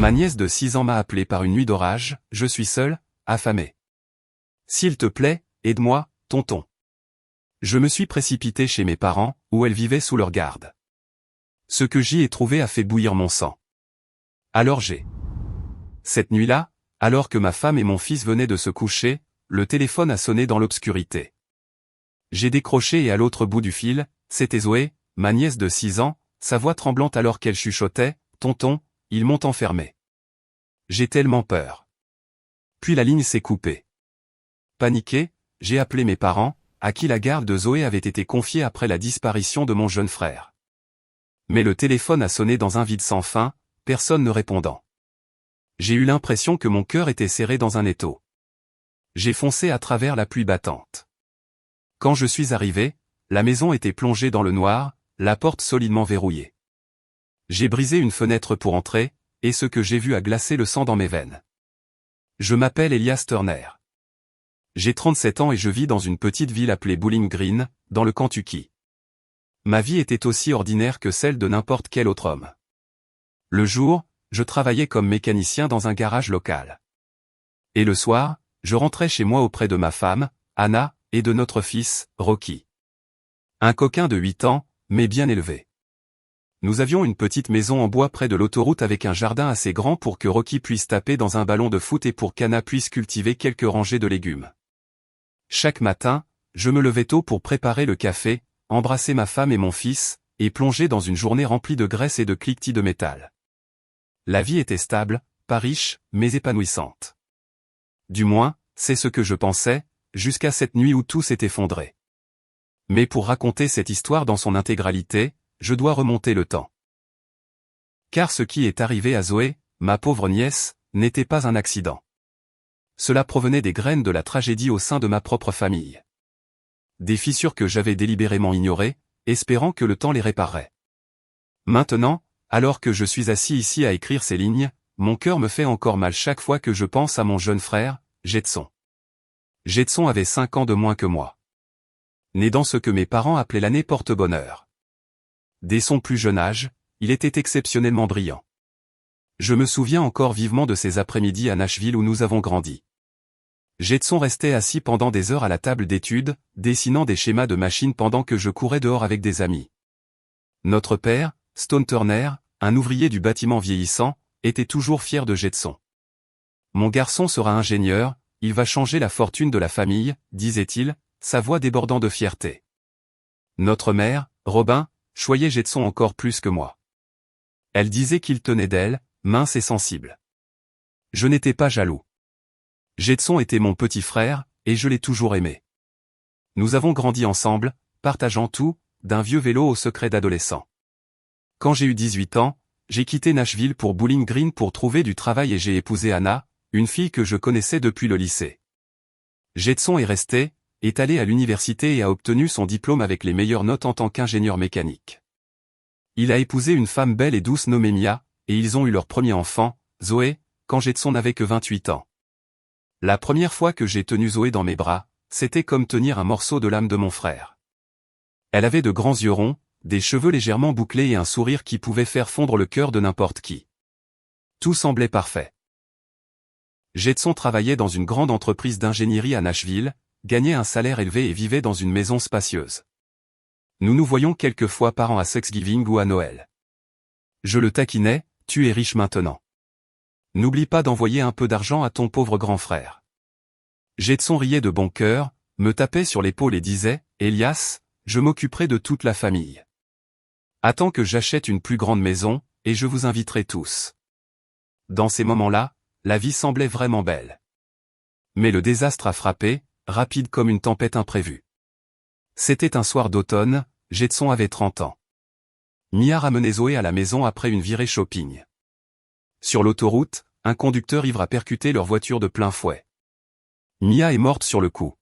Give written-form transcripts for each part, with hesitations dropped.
Ma nièce de 6 ans m'a appelé par une nuit d'orage, je suis seule, affamée. S'il te plaît, aide-moi, tonton. Je me suis précipité chez mes parents, où elle vivait sous leur garde. Ce que j'y ai trouvé a fait bouillir mon sang. Alors Cette nuit-là, alors que ma femme et mon fils venaient de se coucher, le téléphone a sonné dans l'obscurité. J'ai décroché et à l'autre bout du fil, c'était Zoé, ma nièce de 6 ans, sa voix tremblante alors qu'elle chuchotait, « Tonton, ils m'ont enfermé. J'ai tellement peur. » Puis la ligne s'est coupée. Paniqué, j'ai appelé mes parents, à qui la garde de Zoé avait été confiée après la disparition de mon jeune frère. Mais le téléphone a sonné dans un vide sans fin, personne ne répondant. J'ai eu l'impression que mon cœur était serré dans un étau. J'ai foncé à travers la pluie battante. Quand je suis arrivé, la maison était plongée dans le noir, la porte solidement verrouillée. J'ai brisé une fenêtre pour entrer, et ce que j'ai vu a glacé le sang dans mes veines. Je m'appelle Elias Turner. J'ai 37 ans et je vis dans une petite ville appelée Bowling Green, dans le Kentucky. Ma vie était aussi ordinaire que celle de n'importe quel autre homme. Le jour, je travaillais comme mécanicien dans un garage local. Et le soir, je rentrais chez moi auprès de ma femme, Anna, et de notre fils, Rocky. Un coquin de 8 ans, mais bien élevé. Nous avions une petite maison en bois près de l'autoroute avec un jardin assez grand pour que Rocky puisse taper dans un ballon de foot et pour qu'Anna puisse cultiver quelques rangées de légumes. Chaque matin, je me levais tôt pour préparer le café, embrasser ma femme et mon fils, et plonger dans une journée remplie de graisse et de cliquetis de métal. La vie était stable, pas riche, mais épanouissante. Du moins, c'est ce que je pensais, jusqu'à cette nuit où tout s'est effondré. Mais pour raconter cette histoire dans son intégralité, je dois remonter le temps. Car ce qui est arrivé à Zoé, ma pauvre nièce, n'était pas un accident. Cela provenait des graines de la tragédie au sein de ma propre famille. Des fissures que j'avais délibérément ignorées, espérant que le temps les réparerait. Maintenant, alors que je suis assis ici à écrire ces lignes, mon cœur me fait encore mal chaque fois que je pense à mon jeune frère, Jetson. Jetson avait 5 ans de moins que moi. Né dans ce que mes parents appelaient l'année porte-bonheur. Dès son plus jeune âge, il était exceptionnellement brillant. Je me souviens encore vivement de ces après-midi à Nashville où nous avons grandi. Jetson restait assis pendant des heures à la table d'études, dessinant des schémas de machines pendant que je courais dehors avec des amis. Notre père, Stone Turner, un ouvrier du bâtiment vieillissant, était toujours fier de Jetson. Mon garçon sera ingénieur, il va changer la fortune de la famille, disait-il, sa voix débordant de fierté. Notre mère, Robin, choyait Jetson encore plus que moi. Elle disait qu'il tenait d'elle, mince et sensible. Je n'étais pas jaloux. Jetson était mon petit frère, et je l'ai toujours aimé. Nous avons grandi ensemble, partageant tout, d'un vieux vélo au secret d'adolescent. Quand j'ai eu 18 ans, j'ai quitté Nashville pour Bowling Green pour trouver du travail et j'ai épousé Anna, une fille que je connaissais depuis le lycée. Jetson est resté, est allé à l'université et a obtenu son diplôme avec les meilleures notes en tant qu'ingénieur mécanique. Il a épousé une femme belle et douce nommée Mia, et ils ont eu leur premier enfant, Zoé, quand Jetson n'avait que 28 ans. La première fois que j'ai tenu Zoé dans mes bras, c'était comme tenir un morceau de l'âme de mon frère. Elle avait de grands yeux ronds, des cheveux légèrement bouclés et un sourire qui pouvait faire fondre le cœur de n'importe qui. Tout semblait parfait. Jetson travaillait dans une grande entreprise d'ingénierie à Nashville, gagnait un salaire élevé et vivait dans une maison spacieuse. Nous nous voyions quelques fois par an à Thanksgiving ou à Noël. Je le taquinais, tu es riche maintenant. N'oublie pas d'envoyer un peu d'argent à ton pauvre grand frère. Jetson riait de bon cœur, me tapait sur l'épaule et disait, Elias, je m'occuperai de toute la famille. Attends que j'achète une plus grande maison, et je vous inviterai tous. Dans ces moments-là, la vie semblait vraiment belle. Mais le désastre a frappé, rapide comme une tempête imprévue. C'était un soir d'automne, Jetson avait 30 ans. Mia ramenait Zoé à la maison après une virée shopping. Sur l'autoroute, un conducteur ivre a percuté leur voiture de plein fouet. Mia est morte sur le coup.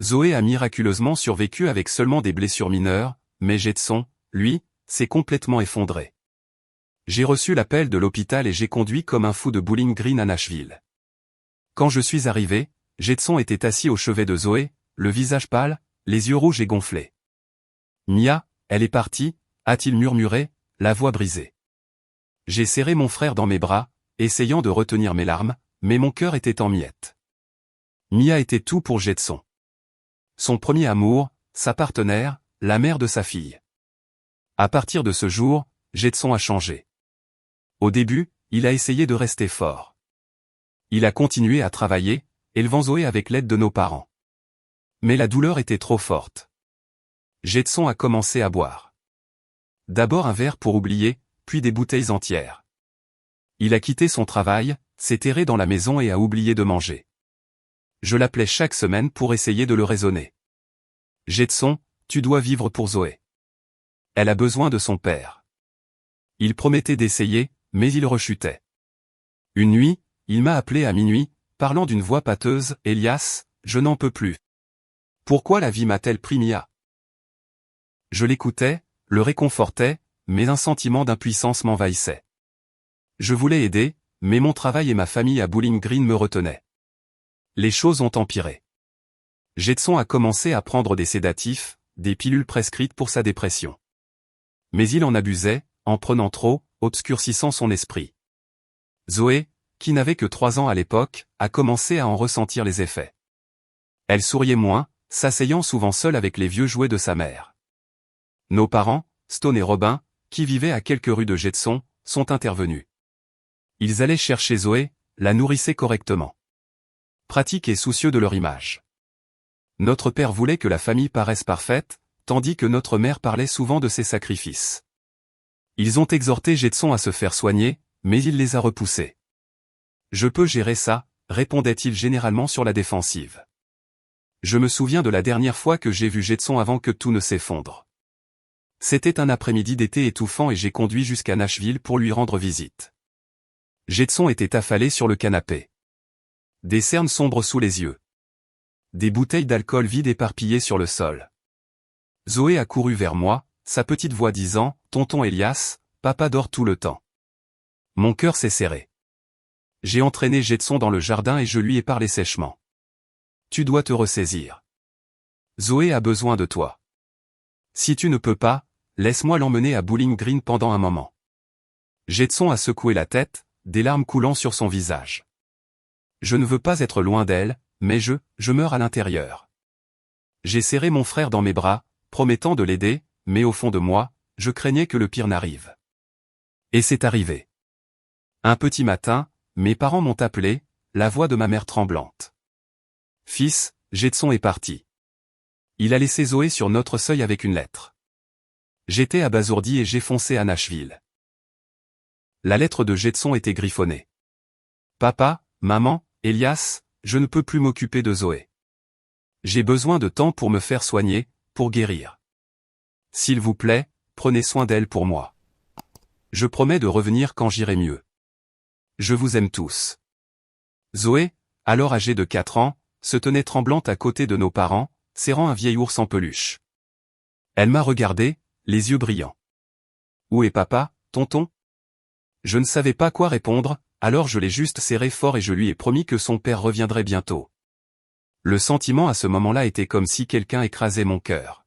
Zoé a miraculeusement survécu avec seulement des blessures mineures, mais Jetson, lui, s'est complètement effondré. J'ai reçu l'appel de l'hôpital et j'ai conduit comme un fou de Bowling Green à Nashville. Quand je suis arrivé, Jetson était assis au chevet de Zoé, le visage pâle, les yeux rouges et gonflés. Mia, elle est partie, a-t-il murmuré, la voix brisée. J'ai serré mon frère dans mes bras, essayant de retenir mes larmes, mais mon cœur était en miettes. Mia était tout pour Jetson. Son premier amour, sa partenaire, la mère de sa fille. À partir de ce jour, Jetson a changé. Au début, il a essayé de rester fort. Il a continué à travailler, élevant Zoé avec l'aide de nos parents. Mais la douleur était trop forte. Jetson a commencé à boire. D'abord un verre pour oublier, puis des bouteilles entières. Il a quitté son travail, s'est terré dans la maison et a oublié de manger. Je l'appelais chaque semaine pour essayer de le raisonner. Jetson, tu dois vivre pour Zoé. Elle a besoin de son père. Il promettait d'essayer, mais il rechutait. Une nuit, il m'a appelé à minuit, parlant d'une voix pâteuse, « Elias, je n'en peux plus. Pourquoi la vie m'a-t-elle pris Mia ?» Je l'écoutais, le réconfortais, mais un sentiment d'impuissance m'envahissait. Je voulais aider, mais mon travail et ma famille à Bowling Green me retenaient. Les choses ont empiré. Jetson a commencé à prendre des sédatifs, des pilules prescrites pour sa dépression. Mais il en abusait, en prenant trop, obscurcissant son esprit. Zoé, qui n'avait que 3 ans à l'époque, a commencé à en ressentir les effets. Elle souriait moins, s'asseyant souvent seule avec les vieux jouets de sa mère. Nos parents, Stone et Robin, qui vivaient à quelques rues de Jetson, sont intervenus. Ils allaient chercher Zoé, la nourrissaient correctement. Pratiques et soucieux de leur image. Notre père voulait que la famille paraisse parfaite, tandis que notre mère parlait souvent de ses sacrifices. Ils ont exhorté Jetson à se faire soigner, mais il les a repoussés. « Je peux gérer ça », répondait-il généralement sur la défensive. Je me souviens de la dernière fois que j'ai vu Jetson avant que tout ne s'effondre. C'était un après-midi d'été étouffant et j'ai conduit jusqu'à Nashville pour lui rendre visite. Jetson était affalé sur le canapé. Des cernes sombres sous les yeux. Des bouteilles d'alcool vides éparpillées sur le sol. Zoé a couru vers moi, sa petite voix disant, « Tonton Elias, papa dort tout le temps. » Mon cœur s'est serré. J'ai entraîné Jetson dans le jardin et je lui ai parlé sèchement. « Tu dois te ressaisir. Zoé a besoin de toi. Si tu ne peux pas, laisse-moi l'emmener à Bowling Green pendant un moment. » Jetson a secoué la tête, des larmes coulant sur son visage. Je ne veux pas être loin d'elle, mais je meurs à l'intérieur. J'ai serré mon frère dans mes bras, promettant de l'aider, mais au fond de moi, je craignais que le pire n'arrive. Et c'est arrivé. Un petit matin, mes parents m'ont appelé, la voix de ma mère tremblante. « Fils, Jetson est parti. Il a laissé Zoé sur notre seuil avec une lettre. » J'étais abasourdi et j'ai foncé à Nashville. La lettre de Jetson était griffonnée. « Papa, maman, Elias, je ne peux plus m'occuper de Zoé. J'ai besoin de temps pour me faire soigner, pour guérir. S'il vous plaît, prenez soin d'elle pour moi. Je promets de revenir quand j'irai mieux. Je vous aime tous. » Zoé, alors âgée de 4 ans, se tenait tremblante à côté de nos parents, serrant un vieil ours en peluche. Elle m'a regardé, les yeux brillants. « Où est papa, tonton ?» Je ne savais pas quoi répondre, alors je l'ai juste serré fort et je lui ai promis que son père reviendrait bientôt. Le sentiment à ce moment-là était comme si quelqu'un écrasait mon cœur.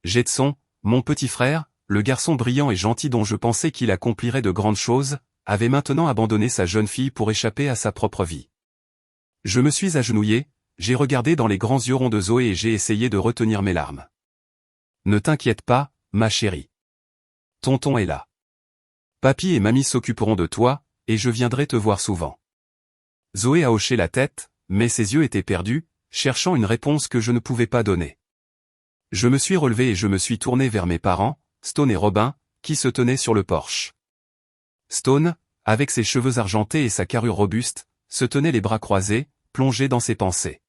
Jetson, mon petit frère, le garçon brillant et gentil dont je pensais qu'il accomplirait de grandes choses, avait maintenant abandonné sa jeune fille pour échapper à sa propre vie. Je me suis agenouillé, j'ai regardé dans les grands yeux ronds de Zoé et j'ai essayé de retenir mes larmes. « Ne t'inquiète pas, ma chérie. Tonton est là. Papy et mamie s'occuperont de toi, et je viendrai te voir souvent. » Zoé a hoché la tête, mais ses yeux étaient perdus, cherchant une réponse que je ne pouvais pas donner. Je me suis relevé et je me suis tourné vers mes parents, Stone et Robin, qui se tenaient sur le porche. Stone, avec ses cheveux argentés et sa carrure robuste, se tenait les bras croisés, plongé dans ses pensées.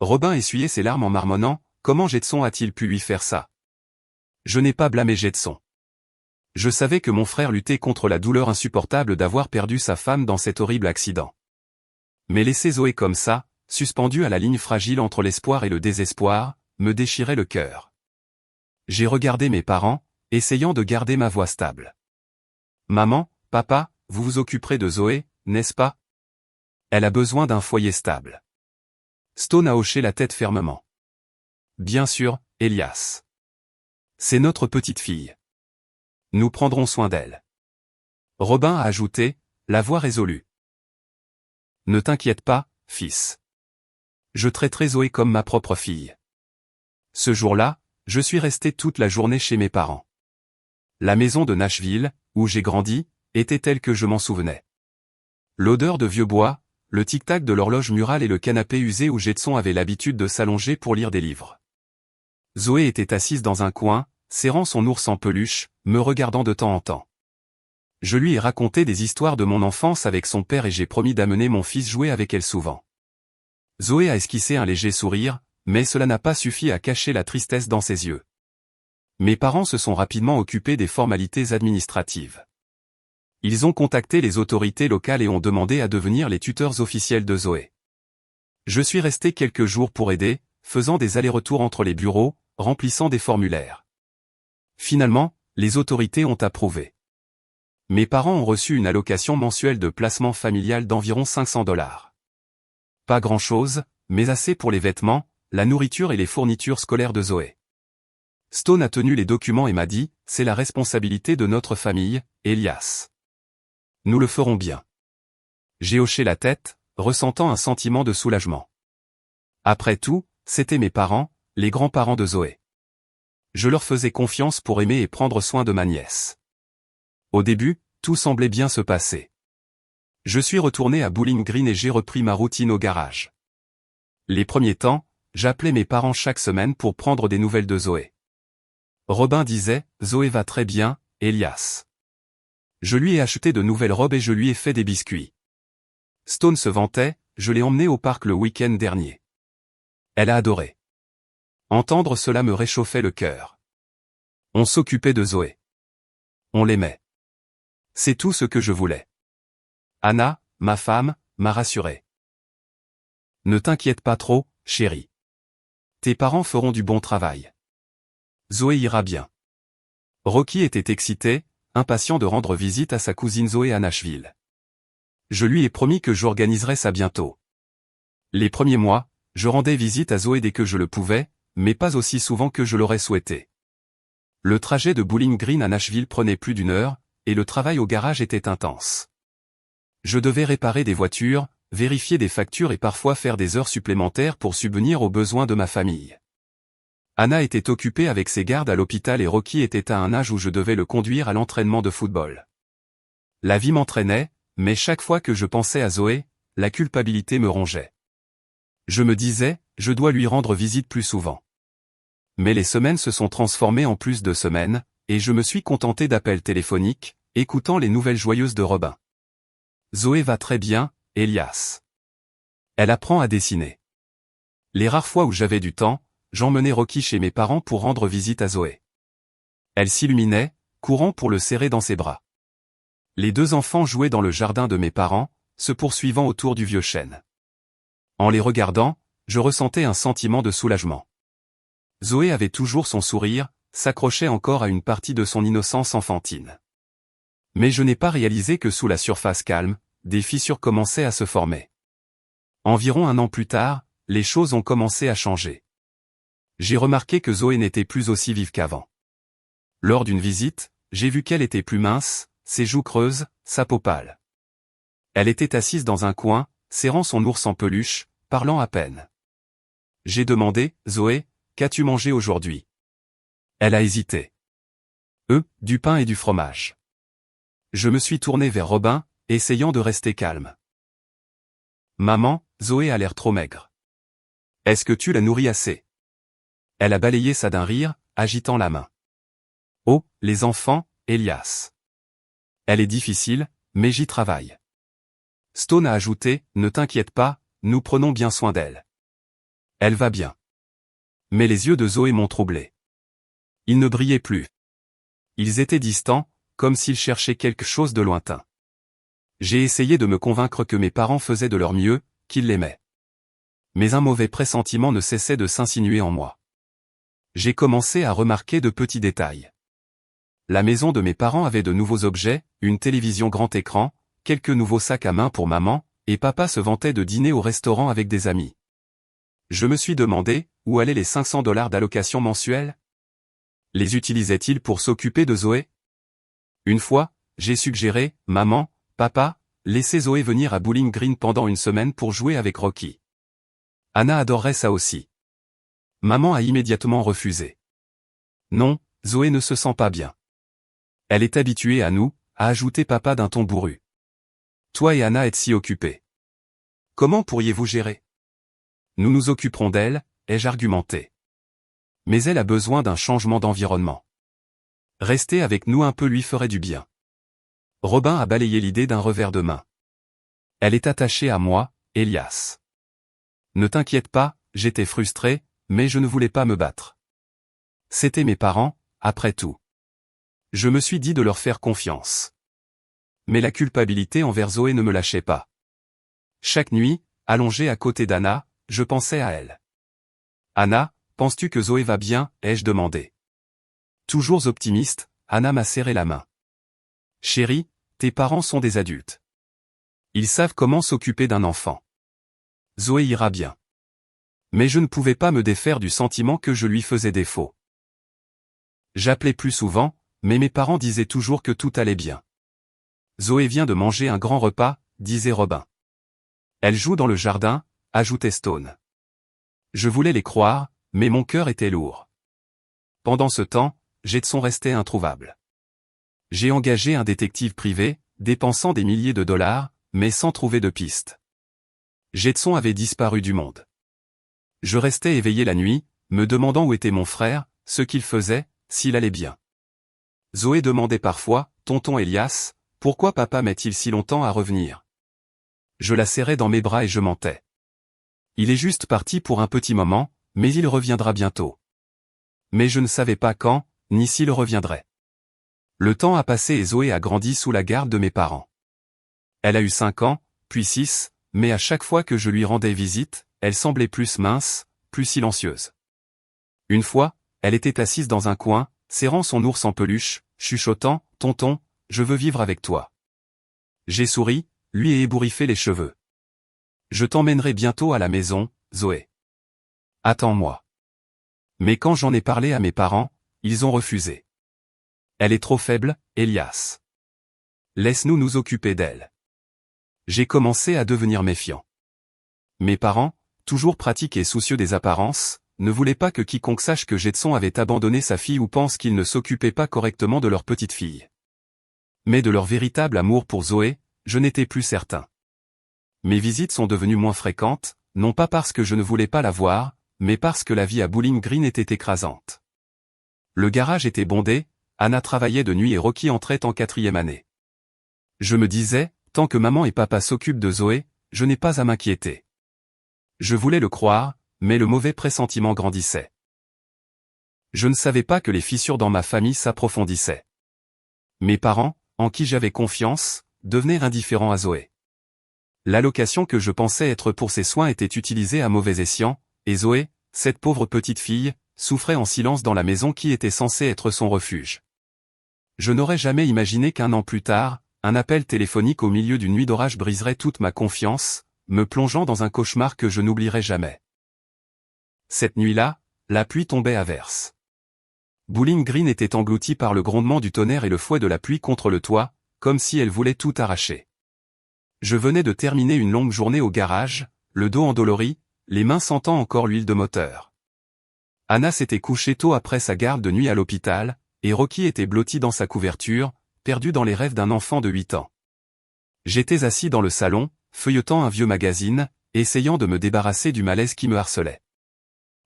Robin essuyait ses larmes en marmonnant, « Comment Jetson a-t-il pu lui faire ça ?» Je n'ai pas blâmé Jetson. Je savais que mon frère luttait contre la douleur insupportable d'avoir perdu sa femme dans cet horrible accident. Mais laisser Zoé comme ça, suspendue à la ligne fragile entre l'espoir et le désespoir, me déchirait le cœur. J'ai regardé mes parents, essayant de garder ma voix stable. « Maman, papa, vous vous occuperez de Zoé, n'est-ce pas? Elle a besoin d'un foyer stable. » Stone a hoché la tête fermement. « Bien sûr, Elias. C'est notre petite fille. Nous prendrons soin d'elle. » Robin a ajouté, la voix résolue. Ne t'inquiète pas, fils. Je traiterai Zoé comme ma propre fille. Ce jour-là, je suis resté toute la journée chez mes parents. La maison de Nashville, où j'ai grandi, était telle que je m'en souvenais. L'odeur de vieux bois, le tic-tac de l'horloge murale et le canapé usé où Jetson avait l'habitude de s'allonger pour lire des livres. Zoé était assise dans un coin, serrant son ours en peluche, me regardant de temps en temps. Je lui ai raconté des histoires de mon enfance avec son père et j'ai promis d'amener mon fils jouer avec elle souvent. Zoé a esquissé un léger sourire, mais cela n'a pas suffi à cacher la tristesse dans ses yeux. Mes parents se sont rapidement occupés des formalités administratives. Ils ont contacté les autorités locales et ont demandé à devenir les tuteurs officiels de Zoé. Je suis resté quelques jours pour aider, faisant des allers-retours entre les bureaux, remplissant des formulaires. Finalement, les autorités ont approuvé. Mes parents ont reçu une allocation mensuelle de placement familial d'environ $500. Pas grand-chose, mais assez pour les vêtements, la nourriture et les fournitures scolaires de Zoé. Stone a tenu les documents et m'a dit, c'est la responsabilité de notre famille, Elias. Nous le ferons bien. J'ai hoché la tête, ressentant un sentiment de soulagement. Après tout, c'étaient mes parents, les grands-parents de Zoé. Je leur faisais confiance pour aimer et prendre soin de ma nièce. Au début, tout semblait bien se passer. Je suis retourné à Bowling Green et j'ai repris ma routine au garage. Les premiers temps, j'appelais mes parents chaque semaine pour prendre des nouvelles de Zoé. Robin disait, Zoé va très bien, Elias. Je lui ai acheté de nouvelles robes et je lui ai fait des biscuits. Stone se vantait, je l'ai emmenée au parc le week-end dernier. Elle a adoré. Entendre cela me réchauffait le cœur. On s'occupait de Zoé. On l'aimait. C'est tout ce que je voulais. Anna, ma femme, m'a rassuré. Ne t'inquiète pas trop, chérie. Tes parents feront du bon travail. Zoé ira bien. Rocky était excité, impatient de rendre visite à sa cousine Zoé à Nashville. Je lui ai promis que j'organiserais ça bientôt. Les premiers mois, je rendais visite à Zoé dès que je le pouvais, mais pas aussi souvent que je l'aurais souhaité. Le trajet de Bowling Green à Nashville prenait plus d'1 heure, et le travail au garage était intense. Je devais réparer des voitures, vérifier des factures et parfois faire des heures supplémentaires pour subvenir aux besoins de ma famille. Anna était occupée avec ses gardes à l'hôpital et Rocky était à un âge où je devais le conduire à l'entraînement de football. La vie m'entraînait, mais chaque fois que je pensais à Zoé, la culpabilité me rongeait. Je me disais, je dois lui rendre visite plus souvent. Mais les semaines se sont transformées en plus de semaines, et je me suis contenté d'appels téléphoniques, écoutant les nouvelles joyeuses de Robin. Zoé va très bien, Elias. Elle apprend à dessiner. Les rares fois où j'avais du temps, j'emmenais Rocky chez mes parents pour rendre visite à Zoé. Elle s'illuminait, courant pour le serrer dans ses bras. Les 2 enfants jouaient dans le jardin de mes parents, se poursuivant autour du vieux chêne. En les regardant, je ressentais un sentiment de soulagement. Zoé avait toujours son sourire, s'accrochait encore à une partie de son innocence enfantine. Mais je n'ai pas réalisé que sous la surface calme, des fissures commençaient à se former. Environ 1 an plus tard, les choses ont commencé à changer. J'ai remarqué que Zoé n'était plus aussi vive qu'avant. Lors d'une visite, j'ai vu qu'elle était plus mince, ses joues creuses, sa peau pâle. Elle était assise dans un coin, serrant son ours en peluche, parlant à peine. J'ai demandé, Zoé, qu'as-tu mangé aujourd'hui? Elle a hésité. Du pain et du fromage. Je me suis tourné vers Robin, essayant de rester calme. Maman, Zoé a l'air trop maigre. Est-ce que tu la nourris assez? Elle a balayé ça d'un rire, agitant la main. Oh, les enfants, Elias. Elle est difficile, mais j'y travaille. Stone a ajouté, ne t'inquiète pas, nous prenons bien soin d'elle. Elle va bien. Mais les yeux de Zoé m'ont troublé. Ils ne brillaient plus. Ils étaient distants, comme s'ils cherchaient quelque chose de lointain. J'ai essayé de me convaincre que mes parents faisaient de leur mieux, qu'ils l'aimaient. Mais un mauvais pressentiment ne cessait de s'insinuer en moi. J'ai commencé à remarquer de petits détails. La maison de mes parents avait de nouveaux objets, une télévision grand écran, quelques nouveaux sacs à main pour maman, et papa se vantait de dîner au restaurant avec des amis. Je me suis demandé, où allaient les $500 d'allocation mensuelle? Les utilisait-il pour s'occuper de Zoé? Une fois, j'ai suggéré, maman, papa, laissez Zoé venir à Bowling Green pendant une semaine pour jouer avec Rocky. Anna adorerait ça aussi. Maman a immédiatement refusé. Non, Zoé ne se sent pas bien. Elle est habituée à nous, a ajouté papa d'un ton bourru. Toi et Anna êtes si occupés. Comment pourriez-vous gérer? Nous nous occuperons d'elle, ai-je argumenté. Mais elle a besoin d'un changement d'environnement. Rester avec nous un peu lui ferait du bien. Robin a balayé l'idée d'un revers de main. Elle est attachée à moi, Elias. Ne t'inquiète pas, j'étais frustré, mais je ne voulais pas me battre. C'étaient mes parents, après tout. Je me suis dit de leur faire confiance. Mais la culpabilité envers Zoé ne me lâchait pas. Chaque nuit, allongée à côté d'Anna, je pensais à elle. Anna, penses-tu que Zoé va bien, ai-je demandé. Toujours optimiste, Anna m'a serré la main. Chérie, tes parents sont des adultes. Ils savent comment s'occuper d'un enfant. Zoé ira bien. Mais je ne pouvais pas me défaire du sentiment que je lui faisais défaut. J'appelais plus souvent, mais mes parents disaient toujours que tout allait bien. Zoé vient de manger un grand repas, disait Robin. Elle joue dans le jardin, ajoutait Stone. Je voulais les croire, mais mon cœur était lourd. Pendant ce temps, Jetson restait introuvable. J'ai engagé un détective privé, dépensant des milliers de dollars, mais sans trouver de piste. Jetson avait disparu du monde. Je restais éveillé la nuit, me demandant où était mon frère, ce qu'il faisait, s'il allait bien. Zoé demandait parfois, tonton Elias, pourquoi papa met-il si longtemps à revenir? Je la serrais dans mes bras et je mentais. Il est juste parti pour un petit moment, mais il reviendra bientôt. Mais je ne savais pas quand, ni s'il reviendrait. Le temps a passé et Zoé a grandi sous la garde de mes parents. Elle a eu 5 ans, puis 6, mais à chaque fois que je lui rendais visite, elle semblait plus mince, plus silencieuse. Une fois, elle était assise dans un coin, serrant son ours en peluche, chuchotant, « Tonton, je veux vivre avec toi. » J'ai souri, lui ai ébouriffé les cheveux. « Je t'emmènerai bientôt à la maison, Zoé. Attends-moi. » Mais quand j'en ai parlé à mes parents, ils ont refusé. Elle est trop faible, Elias. Laisse-nous nous occuper d'elle. J'ai commencé à devenir méfiant. Mes parents, toujours pratiques et soucieux des apparences, ne voulaient pas que quiconque sache que Jetson avait abandonné sa fille ou pense qu'ils ne s'occupaient pas correctement de leur petite fille. Mais de leur véritable amour pour Zoé, je n'étais plus certain. Mes visites sont devenues moins fréquentes, non pas parce que je ne voulais pas la voir, mais parce que la vie à Bowling Green était écrasante. Le garage était bondé, Anna travaillait de nuit et Rocky entrait en 4e année. Je me disais, tant que maman et papa s'occupent de Zoé, je n'ai pas à m'inquiéter. Je voulais le croire, mais le mauvais pressentiment grandissait. Je ne savais pas que les fissures dans ma famille s'approfondissaient. Mes parents, en qui j'avais confiance, devenaient indifférents à Zoé. L'allocation que je pensais être pour ses soins était utilisée à mauvais escient, et Zoé, cette pauvre petite fille, souffrait en silence dans la maison qui était censée être son refuge. Je n'aurais jamais imaginé qu'un an plus tard, un appel téléphonique au milieu d'une nuit d'orage briserait toute ma confiance, me plongeant dans un cauchemar que je n'oublierai jamais. Cette nuit-là, la pluie tombait à verse. Bowling Green était englouti par le grondement du tonnerre et le fouet de la pluie contre le toit, comme si elle voulait tout arracher. Je venais de terminer une longue journée au garage, le dos endolori, les mains sentant encore l'huile de moteur. Anna s'était couchée tôt après sa garde de nuit à l'hôpital, et Rocky était blotti dans sa couverture, perdu dans les rêves d'un enfant de 8 ans. J'étais assis dans le salon, feuilletant un vieux magazine, essayant de me débarrasser du malaise qui me harcelait.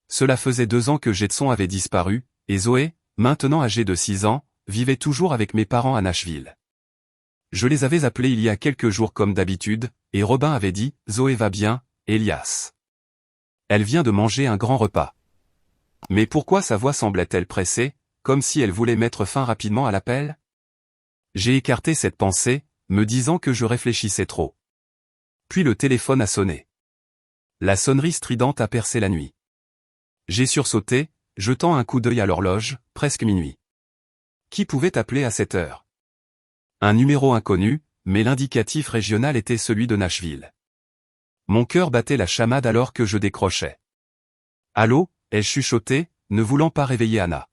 Cela faisait 2 ans que Jetson avait disparu, et Zoé, maintenant âgée de 6 ans, vivait toujours avec mes parents à Nashville. Je les avais appelés il y a quelques jours comme d'habitude, et Robin avait dit, « Zoé va bien, Elias. Elle vient de manger un grand repas. » Mais pourquoi sa voix semblait-elle pressée, comme si elle voulait mettre fin rapidement à l'appel? J'ai écarté cette pensée, me disant que je réfléchissais trop. Puis le téléphone a sonné. La sonnerie stridente a percé la nuit. J'ai sursauté, jetant un coup d'œil à l'horloge, presque minuit. Qui pouvait appeler à cette heure? Un numéro inconnu, mais l'indicatif régional était celui de Nashville. Mon cœur battait la chamade alors que je décrochais. Allô, ai-je chuchoté, ne voulant pas réveiller Anna.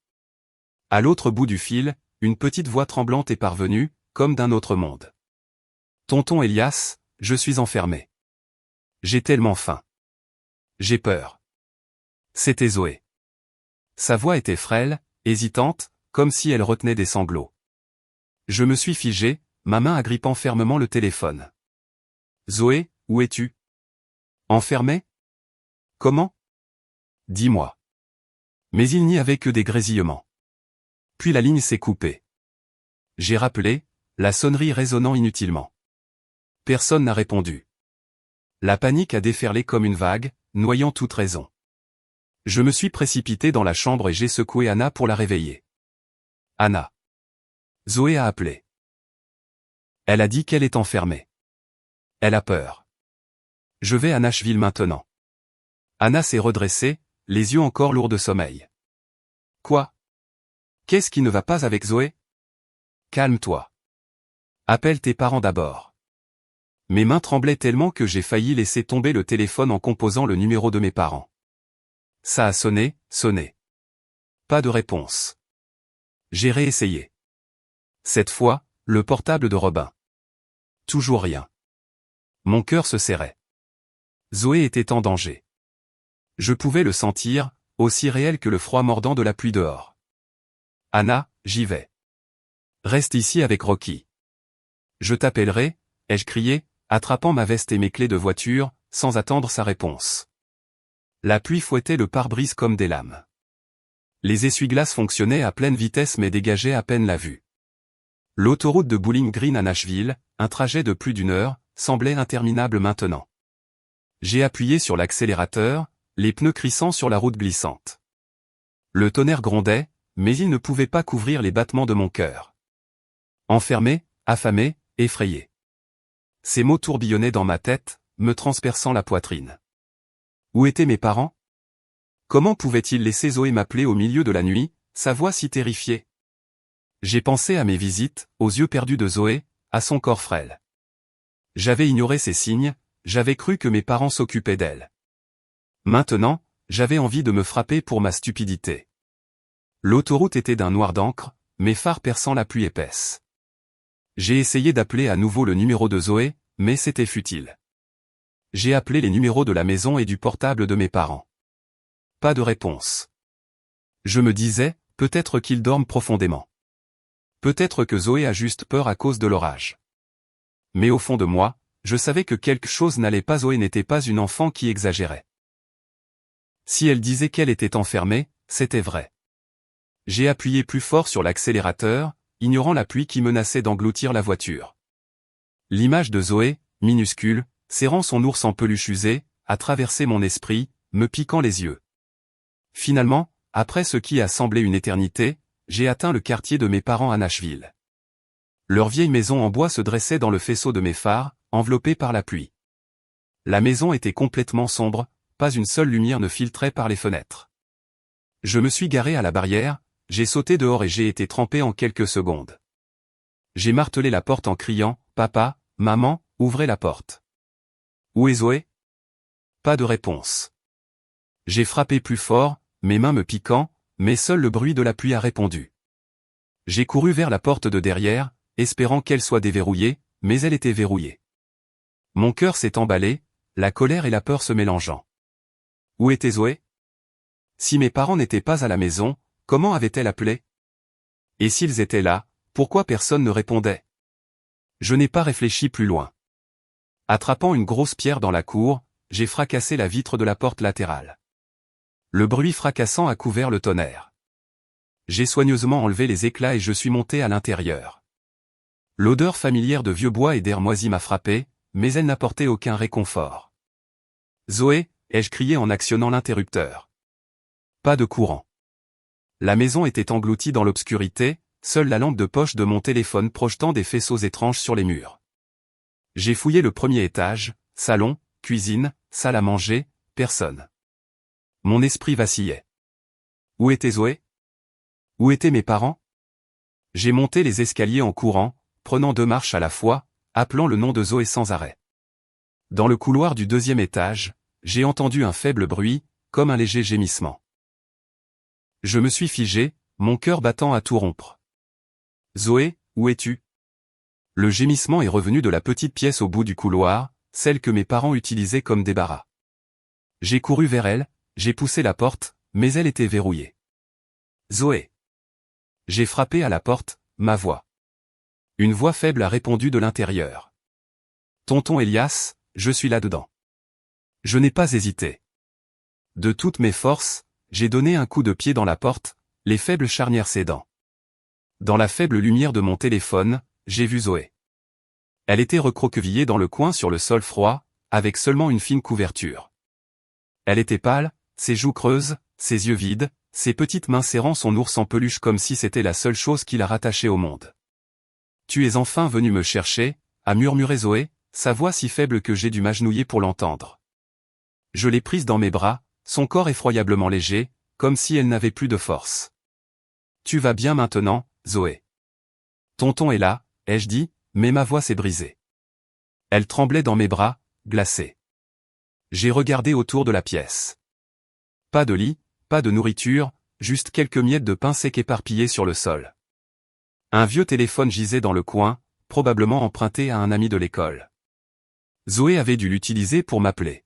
À l'autre bout du fil, une petite voix tremblante est parvenue, comme d'un autre monde. Tonton Elias, je suis enfermé. J'ai tellement faim. J'ai peur. C'était Zoé. Sa voix était frêle, hésitante, comme si elle retenait des sanglots. Je me suis figé, ma main agrippant fermement le téléphone. Zoé, où es-tu? Enfermé? Comment? Dis-moi. Mais il n'y avait que des grésillements. Puis la ligne s'est coupée. J'ai rappelé, la sonnerie résonnant inutilement. Personne n'a répondu. La panique a déferlé comme une vague, noyant toute raison. Je me suis précipité dans la chambre et j'ai secoué Anna pour la réveiller. Anna. Zoé a appelé. Elle a dit qu'elle est enfermée. Elle a peur. Je vais à Nashville maintenant. Anna s'est redressée, les yeux encore lourds de sommeil. Quoi? Qu'est-ce qui ne va pas avec Zoé? Calme-toi. Appelle tes parents d'abord. Mes mains tremblaient tellement que j'ai failli laisser tomber le téléphone en composant le numéro de mes parents. Ça a sonné, sonné. Pas de réponse. J'ai réessayé. Cette fois, le portable de Robin. Toujours rien. Mon cœur se serrait. Zoé était en danger. Je pouvais le sentir, aussi réel que le froid mordant de la pluie dehors. Anna, j'y vais. Reste ici avec Rocky. Je t'appellerai, ai-je crié, attrapant ma veste et mes clés de voiture, sans attendre sa réponse. La pluie fouettait le pare-brise comme des lames. Les essuie-glaces fonctionnaient à pleine vitesse mais dégageaient à peine la vue. L'autoroute de Bowling Green à Nashville, un trajet de plus d'1 heure, semblait interminable maintenant. J'ai appuyé sur l'accélérateur, les pneus crissant sur la route glissante. Le tonnerre grondait, mais il ne pouvait pas couvrir les battements de mon cœur. Enfermé, affamé, effrayé. Ces mots tourbillonnaient dans ma tête, me transperçant la poitrine. Où étaient mes parents? Comment pouvaient-ils laisser Zoé m'appeler au milieu de la nuit, sa voix si terrifiée? J'ai pensé à mes visites, aux yeux perdus de Zoé, à son corps frêle. J'avais ignoré ces signes, j'avais cru que mes parents s'occupaient d'elle. Maintenant, j'avais envie de me frapper pour ma stupidité. L'autoroute était d'un noir d'encre, mes phares perçant la pluie épaisse. J'ai essayé d'appeler à nouveau le numéro de Zoé, mais c'était futile. J'ai appelé les numéros de la maison et du portable de mes parents. Pas de réponse. Je me disais, peut-être qu'ils dorment profondément. Peut-être que Zoé a juste peur à cause de l'orage. Mais au fond de moi, je savais que quelque chose n'allait pas. Zoé n'était pas une enfant qui exagérait. Si elle disait qu'elle était enfermée, c'était vrai. J'ai appuyé plus fort sur l'accélérateur, ignorant la pluie qui menaçait d'engloutir la voiture. L'image de Zoé, minuscule, serrant son ours en peluche usé, a traversé mon esprit, me piquant les yeux. Finalement, après ce qui a semblé une éternité, j'ai atteint le quartier de mes parents à Nashville. Leur vieille maison en bois se dressait dans le faisceau de mes phares, enveloppée par la pluie. La maison était complètement sombre, pas une seule lumière ne filtrait par les fenêtres. Je me suis garé à la barrière, j'ai sauté dehors et j'ai été trempé en quelques secondes. J'ai martelé la porte en criant, « Papa, maman, ouvrez la porte. » Où est Zoé? Pas de réponse. J'ai frappé plus fort, mes mains me piquant, mais seul le bruit de la pluie a répondu. J'ai couru vers la porte de derrière, espérant qu'elle soit déverrouillée, mais elle était verrouillée. Mon cœur s'est emballé, la colère et la peur se mélangeant. Où était Zoé? Si mes parents n'étaient pas à la maison, comment avait-elle appelé? Et s'ils étaient là, pourquoi personne ne répondait? Je n'ai pas réfléchi plus loin. Attrapant une grosse pierre dans la cour, j'ai fracassé la vitre de la porte latérale. Le bruit fracassant a couvert le tonnerre. J'ai soigneusement enlevé les éclats et je suis monté à l'intérieur. L'odeur familière de vieux bois et d'air moisi m'a frappé, mais elle n'apportait aucun réconfort. Zoé, ai-je crié en actionnant l'interrupteur. Pas de courant. La maison était engloutie dans l'obscurité, seule la lampe de poche de mon téléphone projetant des faisceaux étranges sur les murs. J'ai fouillé le premier étage, salon, cuisine, salle à manger, personne. Mon esprit vacillait. Où était Zoé? Où étaient mes parents? J'ai monté les escaliers en courant, prenant 2 marches à la fois, appelant le nom de Zoé sans arrêt. Dans le couloir du 2e étage, j'ai entendu un faible bruit, comme un léger gémissement. Je me suis figé, mon cœur battant à tout rompre. Zoé, où es-tu? Le gémissement est revenu de la petite pièce au bout du couloir, celle que mes parents utilisaient comme débarras. J'ai couru vers elle, j'ai poussé la porte, mais elle était verrouillée. Zoé. J'ai frappé à la porte, ma voix. Une voix faible a répondu de l'intérieur. Tonton Elias, je suis là-dedans. Je n'ai pas hésité. De toutes mes forces, j'ai donné un coup de pied dans la porte, les faibles charnières cédant. Dans la faible lumière de mon téléphone, j'ai vu Zoé. Elle était recroquevillée dans le coin sur le sol froid, avec seulement une fine couverture. Elle était pâle, ses joues creuses, ses yeux vides, ses petites mains serrant son ours en peluche comme si c'était la seule chose qui la rattachait au monde. « Tu es enfin venu me chercher » a murmuré Zoé, sa voix si faible que j'ai dû m'agenouiller pour l'entendre. Je l'ai prise dans mes bras, son corps effroyablement léger, comme si elle n'avait plus de force. « Tu vas bien maintenant, Zoé. Tonton est là, ai-je dit, mais ma voix s'est brisée. Elle tremblait dans mes bras, glacée. J'ai regardé autour de la pièce. Pas de lit, pas de nourriture, juste quelques miettes de pain sec éparpillées sur le sol. Un vieux téléphone gisait dans le coin, probablement emprunté à un ami de l'école. Zoé avait dû l'utiliser pour m'appeler.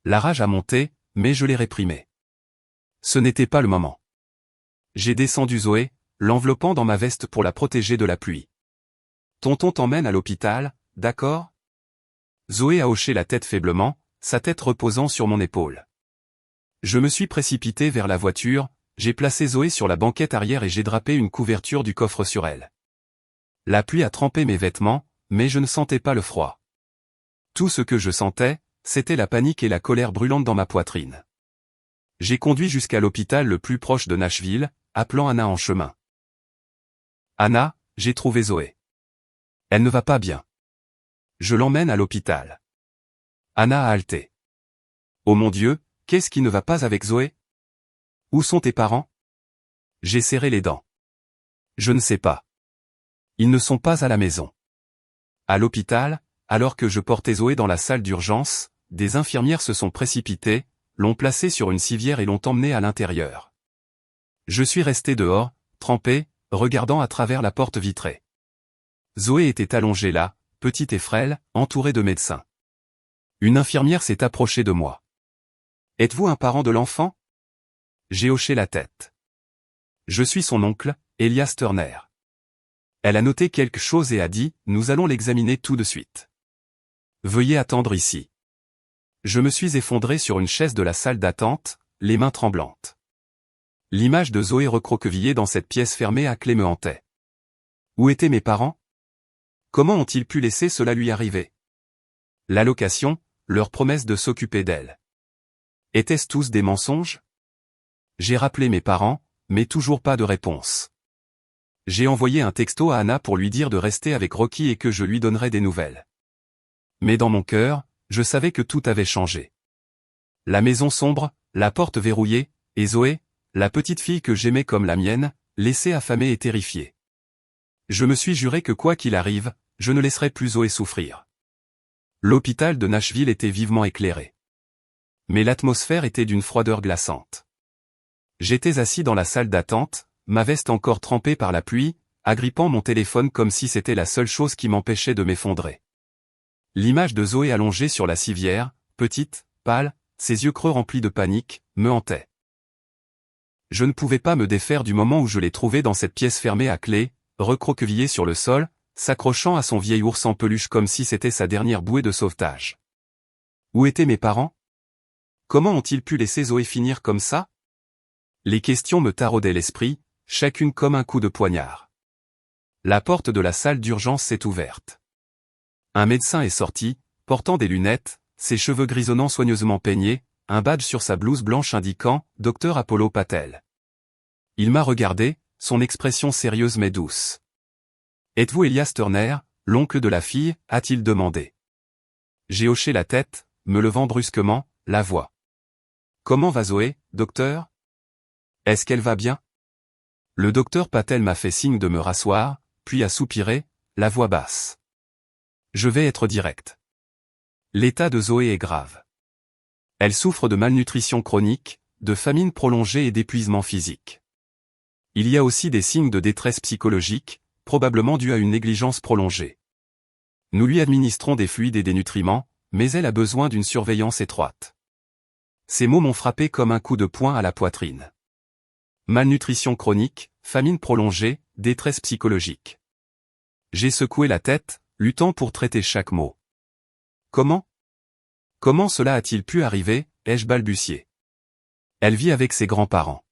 La rage a monté, mais je l'ai réprimée. Ce n'était pas le moment. J'ai descendu Zoé, l'enveloppant dans ma veste pour la protéger de la pluie. Tonton t'emmène à l'hôpital, d'accord? Zoé a hoché la tête faiblement, sa tête reposant sur mon épaule. Je me suis précipité vers la voiture, j'ai placé Zoé sur la banquette arrière et j'ai drapé une couverture du coffre sur elle. La pluie a trempé mes vêtements, mais je ne sentais pas le froid. Tout ce que je sentais, c'était la panique et la colère brûlante dans ma poitrine. J'ai conduit jusqu'à l'hôpital le plus proche de Nashville, appelant Anna en chemin. Anna, j'ai trouvé Zoé. Elle ne va pas bien. Je l'emmène à l'hôpital. Anna a halté. Oh mon Dieu, qu'est-ce qui ne va pas avec Zoé? Où sont tes parents? J'ai serré les dents. Je ne sais pas. Ils ne sont pas à la maison. À l'hôpital, alors que je portais Zoé dans la salle d'urgence, des infirmières se sont précipitées, l'ont placée sur une civière et l'ont emmenée à l'intérieur. Je suis resté dehors, trempé, regardant à travers la porte vitrée. Zoé était allongée là, petite et frêle, entourée de médecins. Une infirmière s'est approchée de moi. « Êtes-vous un parent de l'enfant » J'ai hoché la tête. Je suis son oncle, Elias Turner. Elle a noté quelque chose et a dit « Nous allons l'examiner tout de suite. Veuillez attendre ici. » Je me suis effondré sur une chaise de la salle d'attente, les mains tremblantes. L'image de Zoé recroquevillée dans cette pièce fermée à clé me hantait. Où étaient mes parents? Comment ont-ils pu laisser cela lui arriver? L'allocation, leur promesse de s'occuper d'elle. Étaient-ce tous des mensonges? J'ai rappelé mes parents, mais toujours pas de réponse. J'ai envoyé un texto à Anna pour lui dire de rester avec Rocky et que je lui donnerais des nouvelles. Mais dans mon cœur, je savais que tout avait changé. La maison sombre, la porte verrouillée, et Zoé, la petite fille que j'aimais comme la mienne, laissée affamée et terrifiée. Je me suis juré que quoi qu'il arrive, je ne laisserais plus Zoé souffrir. L'hôpital de Nashville était vivement éclairé. Mais l'atmosphère était d'une froideur glaçante. J'étais assis dans la salle d'attente, ma veste encore trempée par la pluie, agrippant mon téléphone comme si c'était la seule chose qui m'empêchait de m'effondrer. L'image de Zoé allongée sur la civière, petite, pâle, ses yeux creux remplis de panique, me hantait. Je ne pouvais pas me défaire du moment où je l'ai trouvée dans cette pièce fermée à clé, recroquevillée sur le sol, s'accrochant à son vieil ours en peluche comme si c'était sa dernière bouée de sauvetage. Où étaient mes parents? Comment ont-ils pu laisser Zoé finir comme ça? Les questions me taraudaient l'esprit, chacune comme un coup de poignard. La porte de la salle d'urgence s'est ouverte. Un médecin est sorti, portant des lunettes, ses cheveux grisonnants soigneusement peignés, un badge sur sa blouse blanche indiquant « Dr Apollo Patel ». Il m'a regardé, son expression sérieuse mais douce. « Êtes-vous Elias Turner, l'oncle de la fille ?» a-t-il demandé. J'ai hoché la tête, me levant brusquement, la voix. « Comment va Zoé, docteur? Est-ce qu'elle va bien ?» Le docteur Patel m'a fait signe de me rasseoir, puis a soupiré, la voix basse. Je vais être direct. L'état de Zoé est grave. Elle souffre de malnutrition chronique, de famine prolongée et d'épuisement physique. Il y a aussi des signes de détresse psychologique, probablement due à une négligence prolongée. Nous lui administrons des fluides et des nutriments, mais elle a besoin d'une surveillance étroite. Ces mots m'ont frappé comme un coup de poing à la poitrine. Malnutrition chronique, famine prolongée, détresse psychologique. J'ai secoué la tête, luttant pour traiter chaque mot. Comment cela a-t-il pu arriver, ai-je balbutié. Elle vit avec ses grands-parents.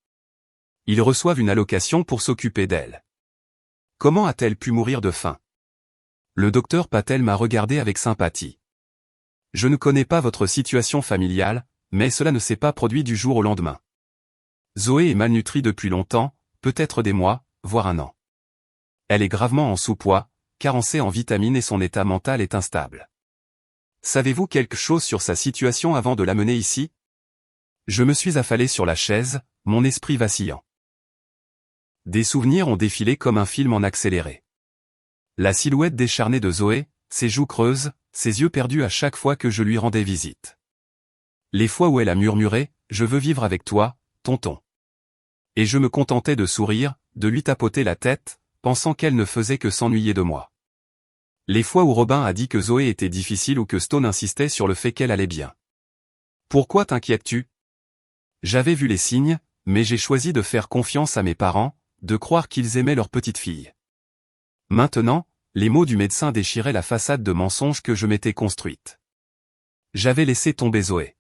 Ils reçoivent une allocation pour s'occuper d'elle. Comment a-t-elle pu mourir de faim? Le docteur Patel m'a regardé avec sympathie. Je ne connais pas votre situation familiale, mais cela ne s'est pas produit du jour au lendemain. Zoé est malnutrie depuis longtemps, peut-être des mois, voire un an. Elle est gravement en sous-poids, carencée en vitamines et son état mental est instable. Savez-vous quelque chose sur sa situation avant de l'amener ici? Je me suis affalé sur la chaise, mon esprit vacillant. Des souvenirs ont défilé comme un film en accéléré. La silhouette décharnée de Zoé, ses joues creuses, ses yeux perdus à chaque fois que je lui rendais visite. Les fois où elle a murmuré « Je veux vivre avec toi, tonton ». Et je me contentais de sourire, de lui tapoter la tête, pensant qu'elle ne faisait que s'ennuyer de moi. Les fois où Robin a dit que Zoé était difficile ou que Stone insistait sur le fait qu'elle allait bien. Pourquoi t'inquiètes-tu? J'avais vu les signes, mais j'ai choisi de faire confiance à mes parents, de croire qu'ils aimaient leur petite fille. Maintenant, les mots du médecin déchiraient la façade de mensonges que je m'étais construite. J'avais laissé tomber Zoé.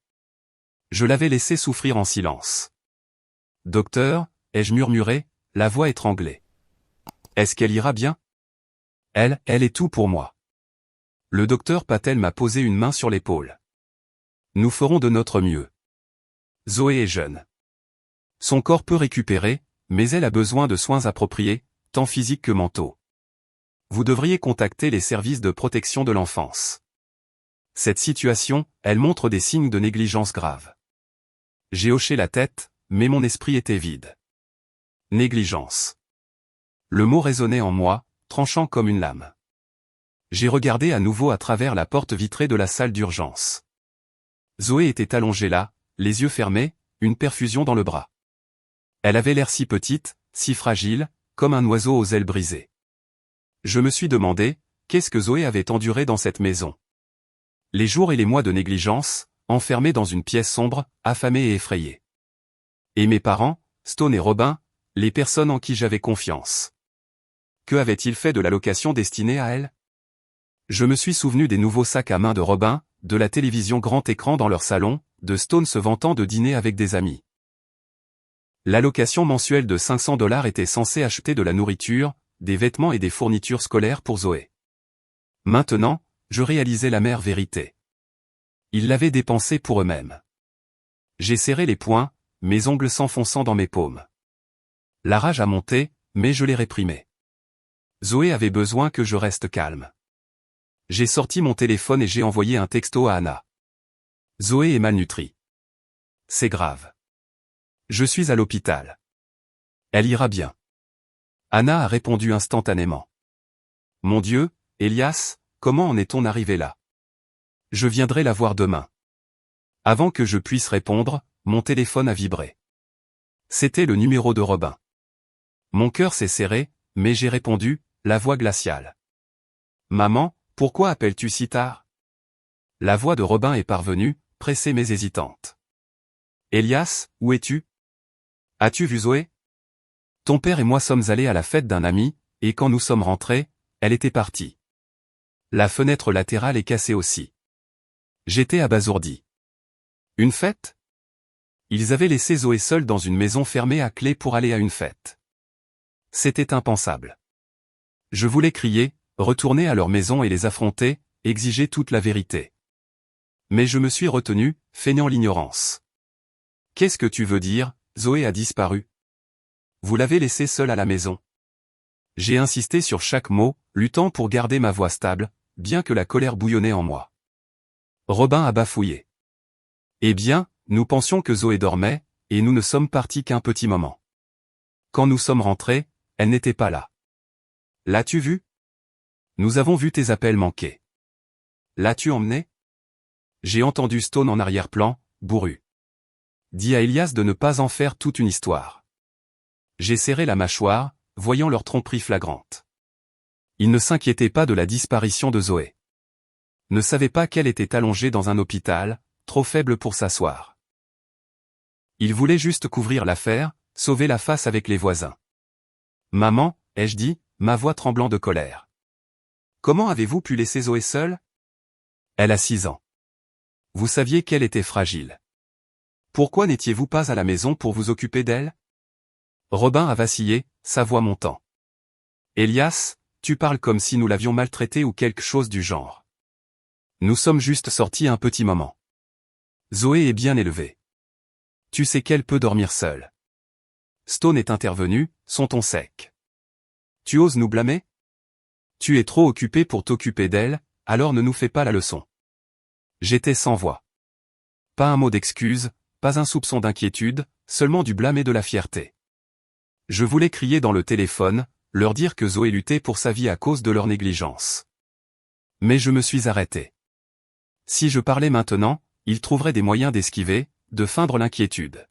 Je l'avais laissée souffrir en silence. Docteur, ai-je murmuré, la voix étranglée. Est-ce qu'elle ira bien? Elle est tout pour moi. Le docteur Patel m'a posé une main sur l'épaule. Nous ferons de notre mieux. Zoé est jeune. Son corps peut récupérer, mais elle a besoin de soins appropriés, tant physiques que mentaux. Vous devriez contacter les services de protection de l'enfance. Cette situation, elle montre des signes de négligence grave. J'ai hoché la tête, mais mon esprit était vide. Négligence. Le mot résonnait en moi, tranchant comme une lame. J'ai regardé à nouveau à travers la porte vitrée de la salle d'urgence. Zoé était allongée là, les yeux fermés, une perfusion dans le bras. Elle avait l'air si petite, si fragile, comme un oiseau aux ailes brisées. Je me suis demandé, qu'est-ce que Zoé avait enduré dans cette maison? Les jours et les mois de négligence, enfermés dans une pièce sombre, affamée et effrayée. Et mes parents, Stone et Robin, les personnes en qui j'avais confiance. Que avait-il fait de l'allocation destinée à elle? Je me suis souvenu des nouveaux sacs à main de Robin, de la télévision grand écran dans leur salon, de Stone se vantant de dîner avec des amis. L'allocation mensuelle de $500 était censée acheter de la nourriture, des vêtements et des fournitures scolaires pour Zoé. Maintenant, je réalisais l'amère vérité. Ils l'avaient dépensé pour eux-mêmes. J'ai serré les poings, mes ongles s'enfonçant dans mes paumes. La rage a monté, mais je l'ai réprimée. Zoé avait besoin que je reste calme. J'ai sorti mon téléphone et j'ai envoyé un texto à Anna. Zoé est malnutrie. C'est grave. Je suis à l'hôpital. Elle ira bien. Anna a répondu instantanément. Mon Dieu, Elias, comment en est-on arrivé là? Je viendrai la voir demain. Avant que je puisse répondre, mon téléphone a vibré. C'était le numéro de Robin. Mon cœur s'est serré, mais j'ai répondu, la voix glaciale. Maman, pourquoi appelles-tu si tard? La voix de Robin est parvenue, pressée mais hésitante. Elias, où es-tu? As-tu vu Zoé? Ton père et moi sommes allés à la fête d'un ami, et quand nous sommes rentrés, elle était partie. La fenêtre latérale est cassée aussi. J'étais abasourdi. Une fête? Ils avaient laissé Zoé seule dans une maison fermée à clé pour aller à une fête. C'était impensable. Je voulais crier, retourner à leur maison et les affronter, exiger toute la vérité. Mais je me suis retenu, feignant l'ignorance. Qu'est-ce que tu veux dire, Zoé a disparu? Vous l'avez laissée seule à la maison. J'ai insisté sur chaque mot, luttant pour garder ma voix stable, bien que la colère bouillonnait en moi. Robin a bafouillé. Eh bien, nous pensions que Zoé dormait, et nous ne sommes partis qu'un petit moment. Quand nous sommes rentrés, elle n'était pas là. L'as-tu vue? Nous avons vu tes appels manqués. L'as-tu emmenée? J'ai entendu Stone en arrière-plan, bourru. Dis à Elias de ne pas en faire toute une histoire. J'ai serré la mâchoire, voyant leur tromperie flagrante. Il ne s'inquiétait pas de la disparition de Zoé. Ne savait pas qu'elle était allongée dans un hôpital, trop faible pour s'asseoir. Il voulait juste couvrir l'affaire, sauver la face avec les voisins. « Maman », ai-je dit, ma voix tremblant de colère. « Comment avez-vous pu laisser Zoé seule ? Elle a 6 ans. Vous saviez qu'elle était fragile. Pourquoi n'étiez-vous pas à la maison pour vous occuper d'elle ?» Robin a vacillé, sa voix montant. « Elias, tu parles comme si nous l'avions maltraitée ou quelque chose du genre. Nous sommes juste sortis un petit moment. Zoé est bien élevée. Tu sais qu'elle peut dormir seule. » Stone est intervenu, son ton sec. « Tu oses nous blâmer ? Tu es trop occupé pour t'occuper d'elle, alors ne nous fais pas la leçon. » J'étais sans voix. Pas un mot d'excuse, pas un soupçon d'inquiétude, seulement du blâme et de la fierté. Je voulais crier dans le téléphone, leur dire que Zoé luttait pour sa vie à cause de leur négligence. Mais je me suis arrêté. Si je parlais maintenant, ils trouveraient des moyens d'esquiver, de feindre l'inquiétude.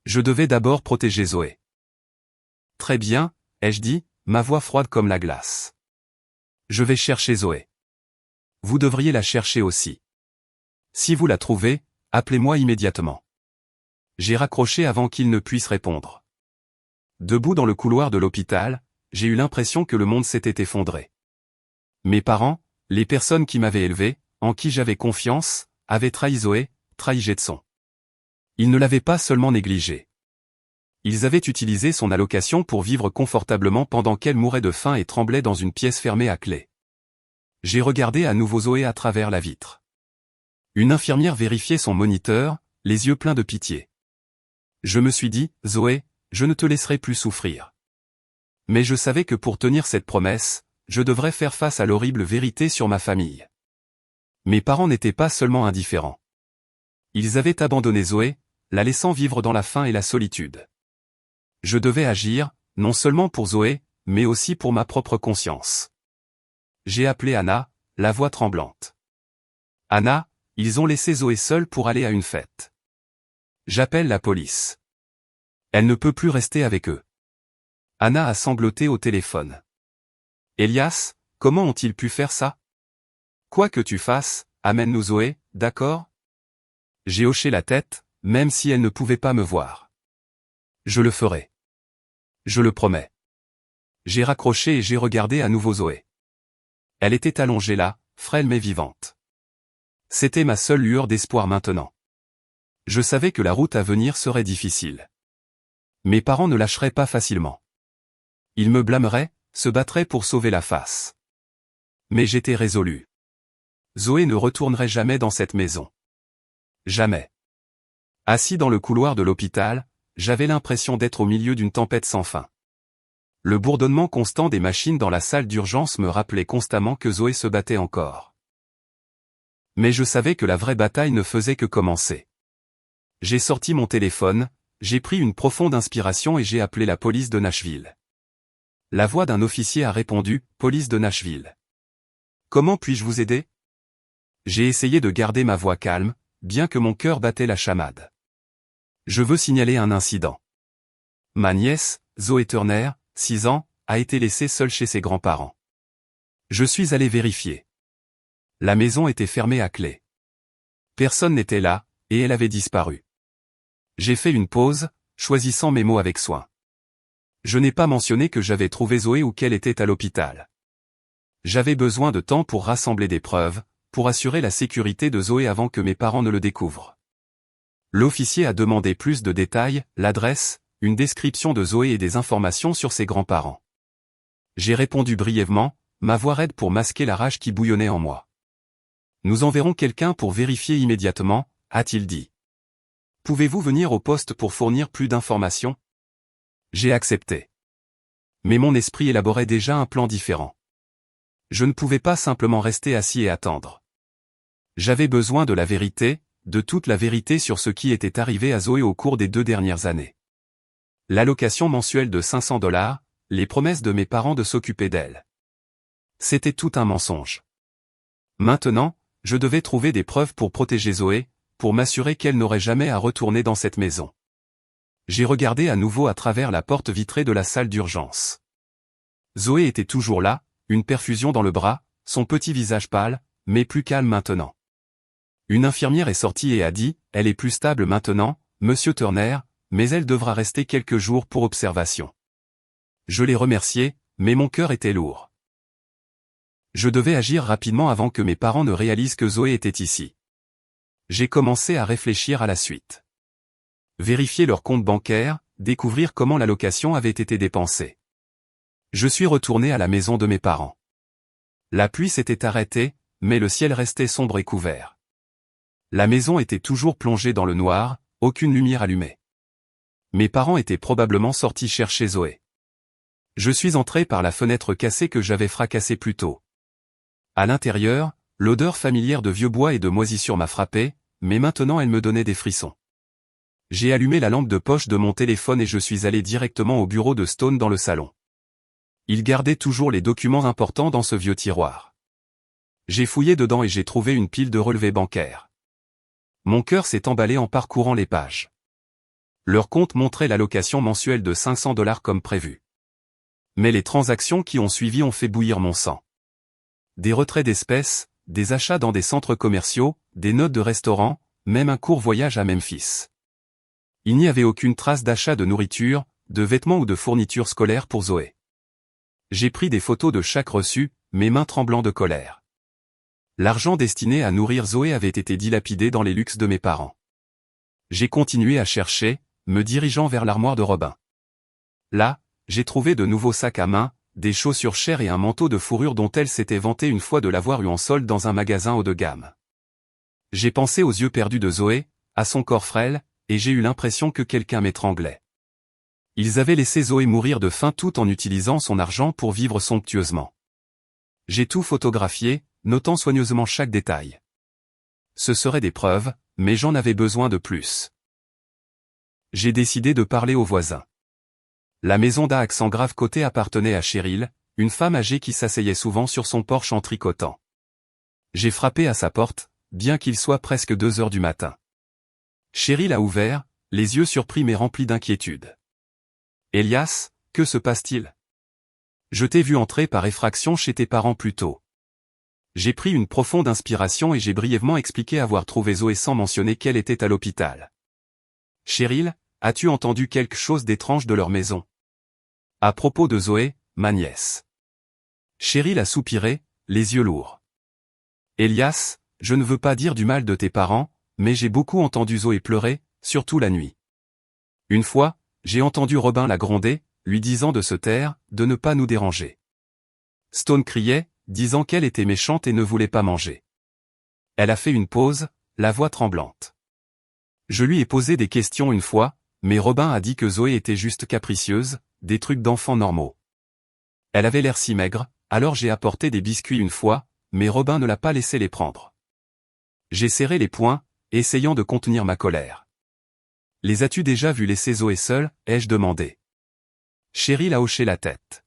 Je devais d'abord protéger Zoé. « Très bien », ai-je dit, ma voix froide comme la glace. « Je vais chercher Zoé. Vous devriez la chercher aussi. Si vous la trouvez, appelez-moi immédiatement. » J'ai raccroché avant qu'il ne puisse répondre. Debout dans le couloir de l'hôpital, j'ai eu l'impression que le monde s'était effondré. Mes parents, les personnes qui m'avaient élevé, en qui j'avais confiance, avaient trahi Zoé, trahi Jetson. Ils ne l'avaient pas seulement négligée. Ils avaient utilisé son allocation pour vivre confortablement pendant qu'elle mourait de faim et tremblait dans une pièce fermée à clé. J'ai regardé à nouveau Zoé à travers la vitre. Une infirmière vérifiait son moniteur, les yeux pleins de pitié. Je me suis dit, Zoé, je ne te laisserai plus souffrir. Mais je savais que pour tenir cette promesse, je devrais faire face à l'horrible vérité sur ma famille. Mes parents n'étaient pas seulement indifférents. Ils avaient abandonné Zoé, la laissant vivre dans la faim et la solitude. Je devais agir, non seulement pour Zoé, mais aussi pour ma propre conscience. J'ai appelé Anna, la voix tremblante. « Anna, ils ont laissé Zoé seule pour aller à une fête. J'appelle la police. Elle ne peut plus rester avec eux. » Anna a sangloté au téléphone. « Elias, comment ont-ils pu faire ça ? Quoi que tu fasses, amène-nous Zoé, d'accord ? » J'ai hoché la tête, même si elle ne pouvait pas me voir. « Je le ferai. Je le promets. » J'ai raccroché et j'ai regardé à nouveau Zoé. Elle était allongée là, frêle mais vivante. C'était ma seule lueur d'espoir maintenant. Je savais que la route à venir serait difficile. Mes parents ne lâcheraient pas facilement. Ils me blâmeraient, se battraient pour sauver la face. Mais j'étais résolu. Zoé ne retournerait jamais dans cette maison. Jamais. Assis dans le couloir de l'hôpital, j'avais l'impression d'être au milieu d'une tempête sans fin. Le bourdonnement constant des machines dans la salle d'urgence me rappelait constamment que Zoé se battait encore. Mais je savais que la vraie bataille ne faisait que commencer. J'ai sorti mon téléphone, j'ai pris une profonde inspiration et j'ai appelé la police de Nashville. La voix d'un officier a répondu, « Police de Nashville. Comment puis-je vous aider ?» J'ai essayé de garder ma voix calme, bien que mon cœur battait la chamade. Je veux signaler un incident. Ma nièce, Zoé Turner, 6 ans, a été laissée seule chez ses grands-parents. Je suis allé vérifier. La maison était fermée à clé. Personne n'était là, et elle avait disparu. J'ai fait une pause, choisissant mes mots avec soin. Je n'ai pas mentionné que j'avais trouvé Zoé ou qu'elle était à l'hôpital. J'avais besoin de temps pour rassembler des preuves, pour assurer la sécurité de Zoé avant que mes parents ne le découvrent. L'officier a demandé plus de détails, l'adresse, une description de Zoé et des informations sur ses grands-parents. J'ai répondu brièvement, ma voix raide pour masquer la rage qui bouillonnait en moi. « Nous enverrons quelqu'un pour vérifier immédiatement », a-t-il dit. « Pouvez-vous venir au poste pour fournir plus d'informations ?» J'ai accepté. Mais mon esprit élaborait déjà un plan différent. Je ne pouvais pas simplement rester assis et attendre. J'avais besoin de la vérité, de toute la vérité sur ce qui était arrivé à Zoé au cours des 2 dernières années. L'allocation mensuelle de $500, les promesses de mes parents de s'occuper d'elle. C'était tout un mensonge. Maintenant, je devais trouver des preuves pour protéger Zoé, pour m'assurer qu'elle n'aurait jamais à retourner dans cette maison. J'ai regardé à nouveau à travers la porte vitrée de la salle d'urgence. Zoé était toujours là, une perfusion dans le bras, son petit visage pâle, mais plus calme maintenant. Une infirmière est sortie et a dit, elle est plus stable maintenant, Monsieur Turner, mais elle devra rester quelques jours pour observation. Je l'ai remercié, mais mon cœur était lourd. Je devais agir rapidement avant que mes parents ne réalisent que Zoé était ici. J'ai commencé à réfléchir à la suite. Vérifier leur compte bancaire, découvrir comment la location avait été dépensée. Je suis retourné à la maison de mes parents. La pluie s'était arrêtée, mais le ciel restait sombre et couvert. La maison était toujours plongée dans le noir, aucune lumière allumée. Mes parents étaient probablement sortis chercher Zoé. Je suis entré par la fenêtre cassée que j'avais fracassée plus tôt. À l'intérieur, l'odeur familière de vieux bois et de moisissure m'a frappé, mais maintenant elle me donnait des frissons. J'ai allumé la lampe de poche de mon téléphone et je suis allé directement au bureau de Stone dans le salon. Il gardait toujours les documents importants dans ce vieux tiroir. J'ai fouillé dedans et j'ai trouvé une pile de relevés bancaires. Mon cœur s'est emballé en parcourant les pages. Leur compte montrait l'allocation mensuelle de $500 comme prévu. Mais les transactions qui ont suivi ont fait bouillir mon sang. Des retraits d'espèces, des achats dans des centres commerciaux, des notes de restaurant, même un court voyage à Memphis. Il n'y avait aucune trace d'achat de nourriture, de vêtements ou de fournitures scolaires pour Zoé. J'ai pris des photos de chaque reçu, mes mains tremblant de colère. L'argent destiné à nourrir Zoé avait été dilapidé dans les luxes de mes parents. J'ai continué à chercher, me dirigeant vers l'armoire de Robin. Là, j'ai trouvé de nouveaux sacs à main, des chaussures chères et un manteau de fourrure dont elle s'était vantée une fois de l'avoir eu en solde dans un magasin haut de gamme. J'ai pensé aux yeux perdus de Zoé, à son corps frêle, et j'ai eu l'impression que quelqu'un m'étranglait. Ils avaient laissé Zoé mourir de faim tout en utilisant son argent pour vivre somptueusement. J'ai tout photographié, notant soigneusement chaque détail. Ce seraient des preuves, mais j'en avais besoin de plus. J'ai décidé de parler aux voisins. La maison d'à accent grave côté appartenait à Cheryl, une femme âgée qui s'asseyait souvent sur son porche en tricotant. J'ai frappé à sa porte, bien qu'il soit presque 2 heures du matin. Cheryl a ouvert, les yeux surpris mais remplis d'inquiétude. « Elias, que se passe-t-il ? Je t'ai vu entrer par effraction chez tes parents plus tôt. » J'ai pris une profonde inspiration et j'ai brièvement expliqué avoir trouvé Zoé sans mentionner qu'elle était à l'hôpital. « Cheryl, as-tu entendu quelque chose d'étrange de leur maison ? » À propos de Zoé, ma nièce. Cheryl a soupiré, les yeux lourds. « Elias, je ne veux pas dire du mal de tes parents, mais j'ai beaucoup entendu Zoé pleurer, surtout la nuit. Une fois, j'ai entendu Robin la gronder, lui disant de se taire, de ne pas nous déranger. Stone criait, disant qu'elle était méchante et ne voulait pas manger. Elle a fait une pause, la voix tremblante. Je lui ai posé des questions une fois, mais Robin a dit que Zoé était juste capricieuse, des trucs d'enfants normaux. Elle avait l'air si maigre, alors j'ai apporté des biscuits une fois, mais Robin ne l'a pas laissé les prendre. J'ai serré les poings, essayant de contenir ma colère. « Les as-tu déjà vus laisser Zoé seule ?» ai-je demandé. Cheryl a hoché la tête.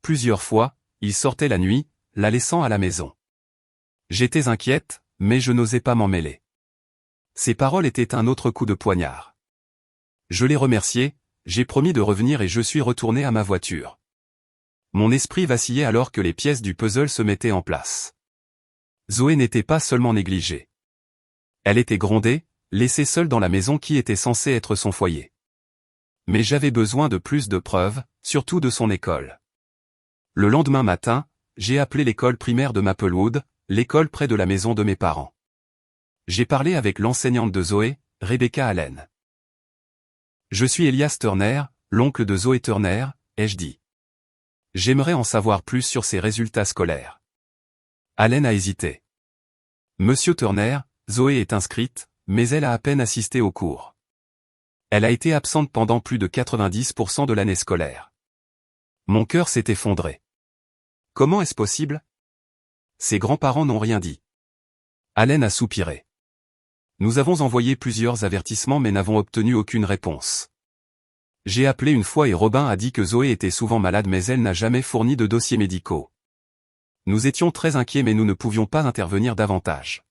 Plusieurs fois, il sortait la nuit, la laissant à la maison. J'étais inquiète, mais je n'osais pas m'en mêler. Ses paroles étaient un autre coup de poignard. Je l'ai remercié, j'ai promis de revenir et je suis retourné à ma voiture. Mon esprit vacillait alors que les pièces du puzzle se mettaient en place. Zoé n'était pas seulement négligée. Elle était grondée, laissée seule dans la maison qui était censée être son foyer. Mais j'avais besoin de plus de preuves, surtout de son école. Le lendemain matin, j'ai appelé l'école primaire de Maplewood, l'école près de la maison de mes parents. J'ai parlé avec l'enseignante de Zoé, Rebecca Allen. « Je suis Elias Turner, l'oncle de Zoé Turner », ai-je dit. « J'aimerais en savoir plus sur ses résultats scolaires. » Allen a hésité. « Monsieur Turner, Zoé est inscrite, mais elle a à peine assisté aux cours. Elle a été absente pendant plus de 90% de l'année scolaire. » Mon cœur s'est effondré. Comment est-ce possible ? Ses grands-parents n'ont rien dit. Allen a soupiré. Nous avons envoyé plusieurs avertissements mais n'avons obtenu aucune réponse. J'ai appelé une fois et Robin a dit que Zoé était souvent malade mais elle n'a jamais fourni de dossiers médicaux. Nous étions très inquiets mais nous ne pouvions pas intervenir davantage.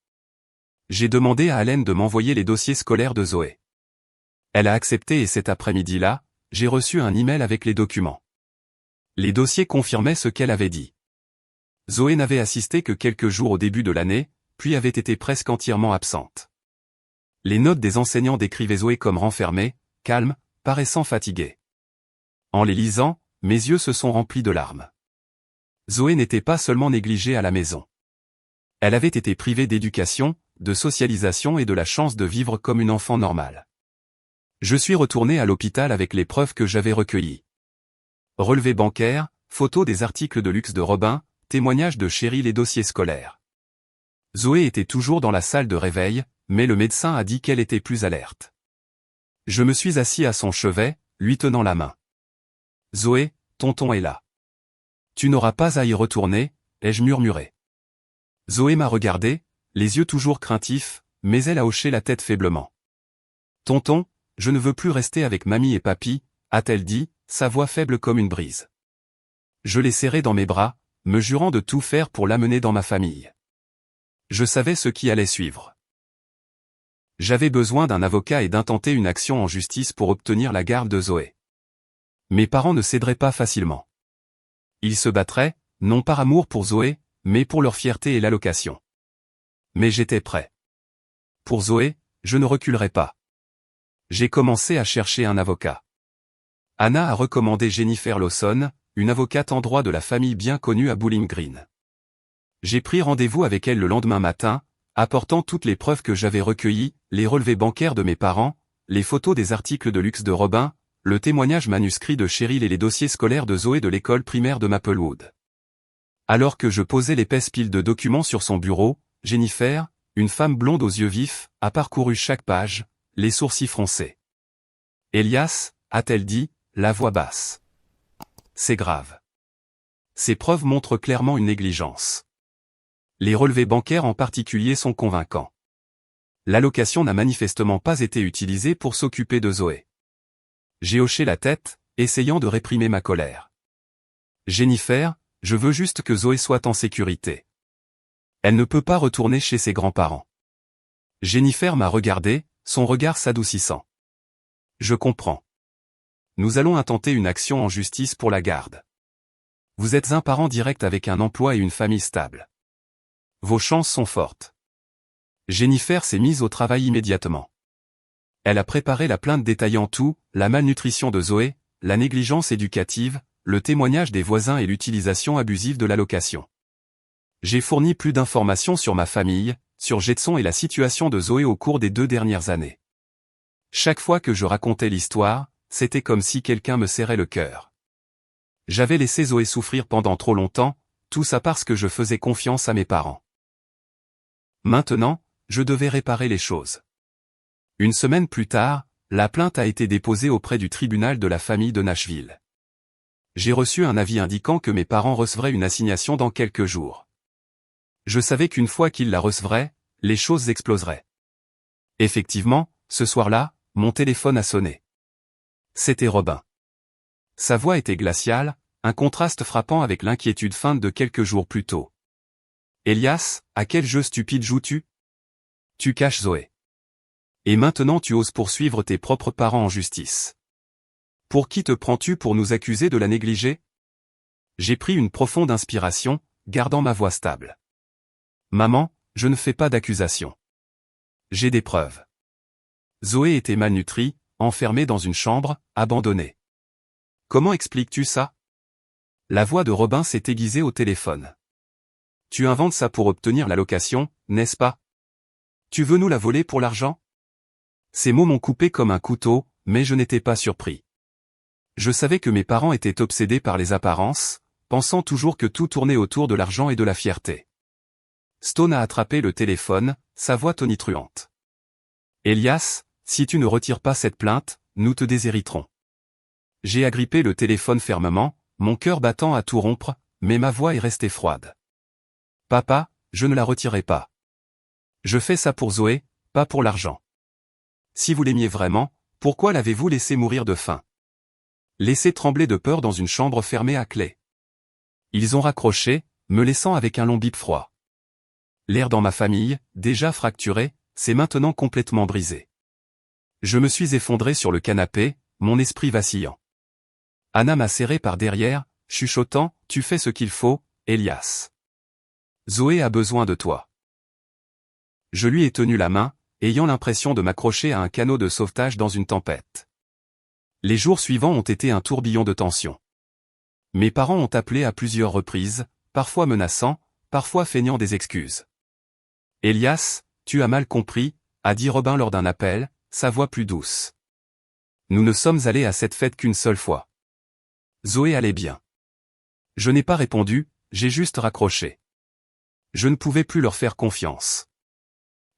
J'ai demandé à Allen de m'envoyer les dossiers scolaires de Zoé. Elle a accepté et cet après-midi-là, j'ai reçu un email avec les documents. Les dossiers confirmaient ce qu'elle avait dit. Zoé n'avait assisté que quelques jours au début de l'année, puis avait été presque entièrement absente. Les notes des enseignants décrivaient Zoé comme renfermée, calme, paraissant fatiguée. En les lisant, mes yeux se sont remplis de larmes. Zoé n'était pas seulement négligée à la maison. Elle avait été privée d'éducation, de socialisation et de la chance de vivre comme une enfant normale. Je suis retourné à l'hôpital avec les preuves que j'avais recueillies. Relevés bancaires, photos des articles de luxe de Robin, témoignages de Cheryl et dossiers scolaires. Zoé était toujours dans la salle de réveil, mais le médecin a dit qu'elle était plus alerte. Je me suis assis à son chevet, lui tenant la main. « Zoé, tonton est là. Tu n'auras pas à y retourner, ai-je murmuré. Zoé m'a regardé, les yeux toujours craintifs, mais elle a hoché la tête faiblement. « Tonton, je ne veux plus rester avec mamie et papy, a-t-elle dit, sa voix faible comme une brise. Je l'ai serrée dans mes bras, me jurant de tout faire pour l'amener dans ma famille. Je savais ce qui allait suivre. J'avais besoin d'un avocat et d'intenter une action en justice pour obtenir la garde de Zoé. Mes parents ne céderaient pas facilement. Ils se battraient, non par amour pour Zoé, mais pour leur fierté et l'allocation. Mais j'étais prêt. Pour Zoé, je ne reculerai pas. J'ai commencé à chercher un avocat. Anna a recommandé Jennifer Lawson, une avocate en droit de la famille bien connue à Bowling Green. J'ai pris rendez-vous avec elle le lendemain matin, apportant toutes les preuves que j'avais recueillies, les relevés bancaires de mes parents, les photos des articles de luxe de Robin, le témoignage manuscrit de Cheryl et les dossiers scolaires de Zoé de l'école primaire de Maplewood. Alors que je posais l'épaisse pile de documents sur son bureau, Jennifer, une femme blonde aux yeux vifs, a parcouru chaque page, les sourcils froncés. « Elias » a-t-elle dit, la voix basse. « C'est grave. Ces preuves montrent clairement une négligence. Les relevés bancaires en particulier sont convaincants. L'allocation n'a manifestement pas été utilisée pour s'occuper de Zoé. » J'ai hoché la tête, essayant de réprimer ma colère. « Jennifer, je veux juste que Zoé soit en sécurité. Elle ne peut pas retourner chez ses grands-parents. » Jennifer m'a regardé, son regard s'adoucissant. « Je comprends. Nous allons intenter une action en justice pour la garde. Vous êtes un parent direct avec un emploi et une famille stable. Vos chances sont fortes. » Jennifer s'est mise au travail immédiatement. Elle a préparé la plainte détaillant tout, la malnutrition de Zoé, la négligence éducative, le témoignage des voisins et l'utilisation abusive de l'allocation. J'ai fourni plus d'informations sur ma famille, sur Jetson et la situation de Zoé au cours des 2 dernières années. Chaque fois que je racontais l'histoire, c'était comme si quelqu'un me serrait le cœur. J'avais laissé Zoé souffrir pendant trop longtemps, tout ça parce que je faisais confiance à mes parents. Maintenant, je devais réparer les choses. Une semaine plus tard, la plainte a été déposée auprès du tribunal de la famille de Nashville. J'ai reçu un avis indiquant que mes parents recevraient une assignation dans quelques jours. Je savais qu'une fois qu'ils la recevraient, les choses exploseraient. Effectivement, ce soir-là, mon téléphone a sonné. C'était Robin. Sa voix était glaciale, un contraste frappant avec l'inquiétude feinte de quelques jours plus tôt. « Elias, à quel jeu stupide joues-tu ? Tu caches Zoé. Et maintenant tu oses poursuivre tes propres parents en justice. Pour qui te prends-tu pour nous accuser de la négliger ? » J'ai pris une profonde inspiration, gardant ma voix stable. « Maman, je ne fais pas d'accusation. J'ai des preuves. Zoé était malnutrie, enfermée dans une chambre, abandonnée. Comment expliques-tu ça ? » La voix de Robin s'est aiguisée au téléphone. « Tu inventes ça pour obtenir l'allocation, n'est-ce pas ? Tu veux nous la voler pour l'argent ? » Ces mots m'ont coupé comme un couteau, mais je n'étais pas surpris. Je savais que mes parents étaient obsédés par les apparences, pensant toujours que tout tournait autour de l'argent et de la fierté. Stone a attrapé le téléphone, sa voix tonitruante. « Elias, si tu ne retires pas cette plainte, nous te déshériterons. » J'ai agrippé le téléphone fermement, mon cœur battant à tout rompre, mais ma voix est restée froide. « Papa, je ne la retirerai pas. Je fais ça pour Zoé, pas pour l'argent. Si vous l'aimiez vraiment, pourquoi l'avez-vous laissé mourir de faim ? Laissé trembler de peur dans une chambre fermée à clé. » Ils ont raccroché, me laissant avec un long bip froid. L'air dans ma famille, déjà fracturé, s'est maintenant complètement brisé. Je me suis effondré sur le canapé, mon esprit vacillant. Anna m'a serré par derrière, chuchotant « Tu fais ce qu'il faut, Elias. Zoé a besoin de toi. Je lui ai tenu la main, ayant l'impression de m'accrocher à un canot de sauvetage dans une tempête. Les jours suivants ont été un tourbillon de tension. Mes parents ont appelé à plusieurs reprises, parfois menaçant, parfois feignant des excuses. « Elias, tu as mal compris », a dit Robin lors d'un appel, sa voix plus douce. Nous ne sommes allés à cette fête qu'une seule fois. Zoé allait bien. Je n'ai pas répondu, j'ai juste raccroché. Je ne pouvais plus leur faire confiance.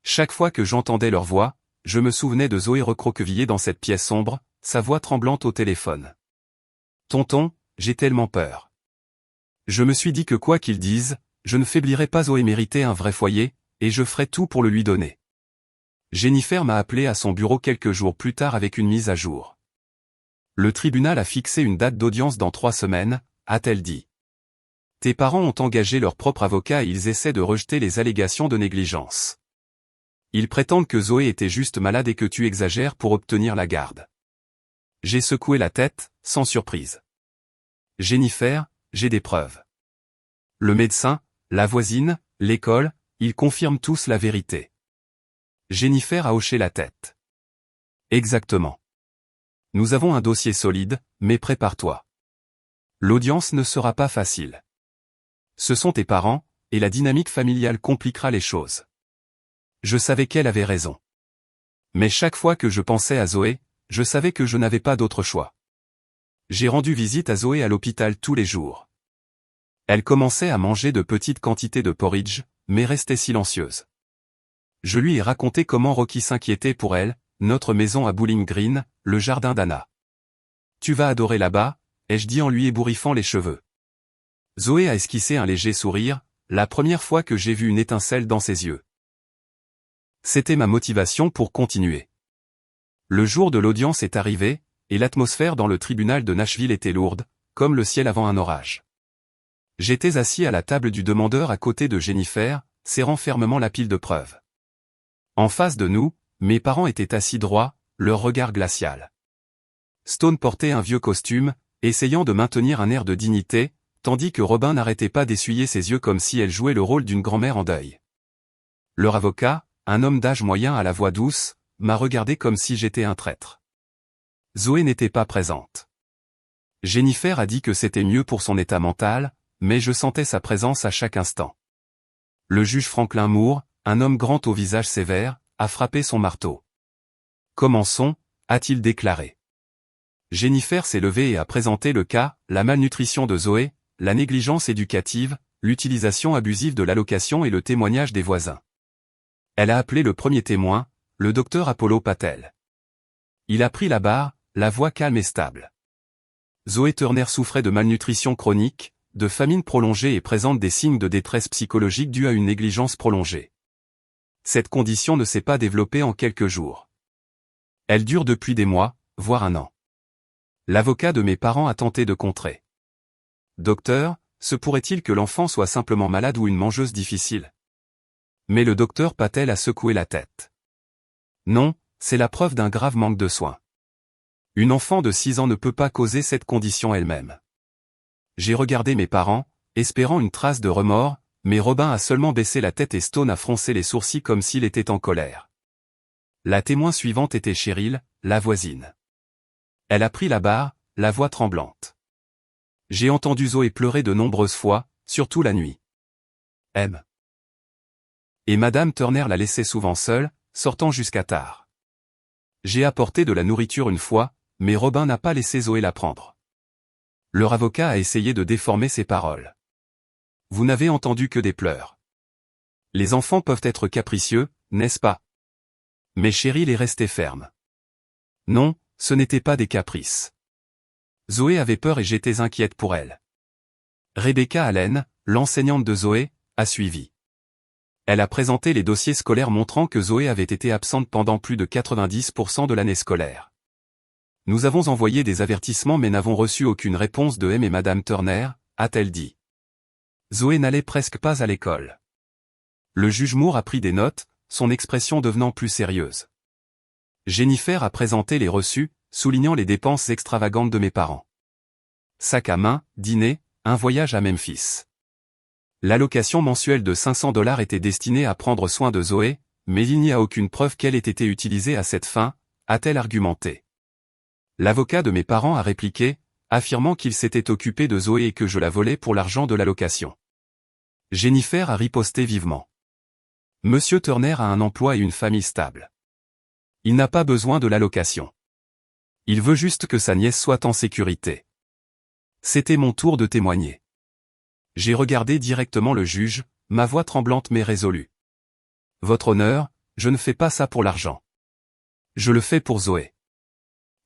Chaque fois que j'entendais leur voix, je me souvenais de Zoé recroquevillée dans cette pièce sombre, sa voix tremblante au téléphone. « Tonton, j'ai tellement peur. » Je me suis dit que quoi qu'ils disent, je ne faiblirais pas. Zoé méritait un vrai foyer, et je ferais tout pour le lui donner. Jennifer m'a appelé à son bureau quelques jours plus tard avec une mise à jour. Le tribunal a fixé une date d'audience dans 3 semaines, a-t-elle dit. Tes parents ont engagé leur propre avocat et ils essaient de rejeter les allégations de négligence. Ils prétendent que Zoé était juste malade et que tu exagères pour obtenir la garde. J'ai secoué la tête, sans surprise. Jennifer, j'ai des preuves. Le médecin, la voisine, l'école, ils confirment tous la vérité. Jennifer a hoché la tête. Exactement. Nous avons un dossier solide, mais prépare-toi. L'audience ne sera pas facile. Ce sont tes parents, et la dynamique familiale compliquera les choses. Je savais qu'elle avait raison. Mais chaque fois que je pensais à Zoé, je savais que je n'avais pas d'autre choix. J'ai rendu visite à Zoé à l'hôpital tous les jours. Elle commençait à manger de petites quantités de porridge, mais restait silencieuse. Je lui ai raconté comment Rocky s'inquiétait pour elle, notre maison à Bowling Green, le jardin d'Anna. Tu vas adorer là-bas, ai-je dit en lui ébouriffant les cheveux. Zoé a esquissé un léger sourire, la première fois que j'ai vu une étincelle dans ses yeux. C'était ma motivation pour continuer. Le jour de l'audience est arrivé, et l'atmosphère dans le tribunal de Nashville était lourde, comme le ciel avant un orage. J'étais assis à la table du demandeur à côté de Jennifer, serrant fermement la pile de preuves. En face de nous, mes parents étaient assis droits, leur regard glacial. Stone portait un vieux costume, essayant de maintenir un air de dignité, tandis que Robin n'arrêtait pas d'essuyer ses yeux comme si elle jouait le rôle d'une grand-mère en deuil. Leur avocat, un homme d'âge moyen à la voix douce, m'a regardé comme si j'étais un traître. Zoé n'était pas présente. Jennifer a dit que c'était mieux pour son état mental, mais je sentais sa présence à chaque instant. Le juge Franklin Moore, un homme grand au visage sévère, a frappé son marteau. Commençons, a-t-il déclaré. Jennifer s'est levée et a présenté le cas, la malnutrition de Zoé, la négligence éducative, l'utilisation abusive de l'allocation et le témoignage des voisins. Elle a appelé le premier témoin, le docteur Apollo Patel. Il a pris la barre, la voix calme et stable. Zoé Turner souffrait de malnutrition chronique, de famine prolongée et présente des signes de détresse psychologique dus à une négligence prolongée. Cette condition ne s'est pas développée en quelques jours. Elle dure depuis des mois, voire un an. L'avocat de mes parents a tenté de contrer. Docteur, se pourrait-il que l'enfant soit simplement malade ou une mangeuse difficile? Mais le docteur Patel a secoué la tête. Non, c'est la preuve d'un grave manque de soins. Une enfant de 6 ans ne peut pas causer cette condition elle-même. J'ai regardé mes parents, espérant une trace de remords, mais Robin a seulement baissé la tête et Stone a froncé les sourcils comme s'il était en colère. La témoin suivante était Cheryl, la voisine. Elle a pris la barre, la voix tremblante. J'ai entendu Zoé pleurer de nombreuses fois, surtout la nuit. M. Et Madame Turner la laissait souvent seule, sortant jusqu'à tard. J'ai apporté de la nourriture une fois, mais Robin n'a pas laissé Zoé la prendre. Leur avocat a essayé de déformer ses paroles. Vous n'avez entendu que des pleurs. Les enfants peuvent être capricieux, n'est-ce pas? Mais Cheryl est restée ferme. Non, ce n'était pas des caprices. Zoé avait peur et j'étais inquiète pour elle. Rebecca Allen, l'enseignante de Zoé, a suivi. Elle a présenté les dossiers scolaires montrant que Zoé avait été absente pendant plus de 90% de l'année scolaire. Nous avons envoyé des avertissements mais n'avons reçu aucune réponse de M et Madame Turner, a-t-elle dit. Zoé n'allait presque pas à l'école. Le juge Moore a pris des notes, son expression devenant plus sérieuse. Jennifer a présenté les reçus, soulignant les dépenses extravagantes de mes parents. Sac à main, dîner, un voyage à Memphis. L'allocation mensuelle de $500 était destinée à prendre soin de Zoé, mais il n'y a aucune preuve qu'elle ait été utilisée à cette fin, a-t-elle argumenté. L'avocat de mes parents a répliqué, affirmant qu'il s'était occupé de Zoé et que je la volais pour l'argent de l'allocation. Jennifer a riposté vivement. Monsieur Turner a un emploi et une famille stable. Il n'a pas besoin de l'allocation. Il veut juste que sa nièce soit en sécurité. C'était mon tour de témoigner. J'ai regardé directement le juge, ma voix tremblante mais résolue. Votre honneur, je ne fais pas ça pour l'argent. Je le fais pour Zoé.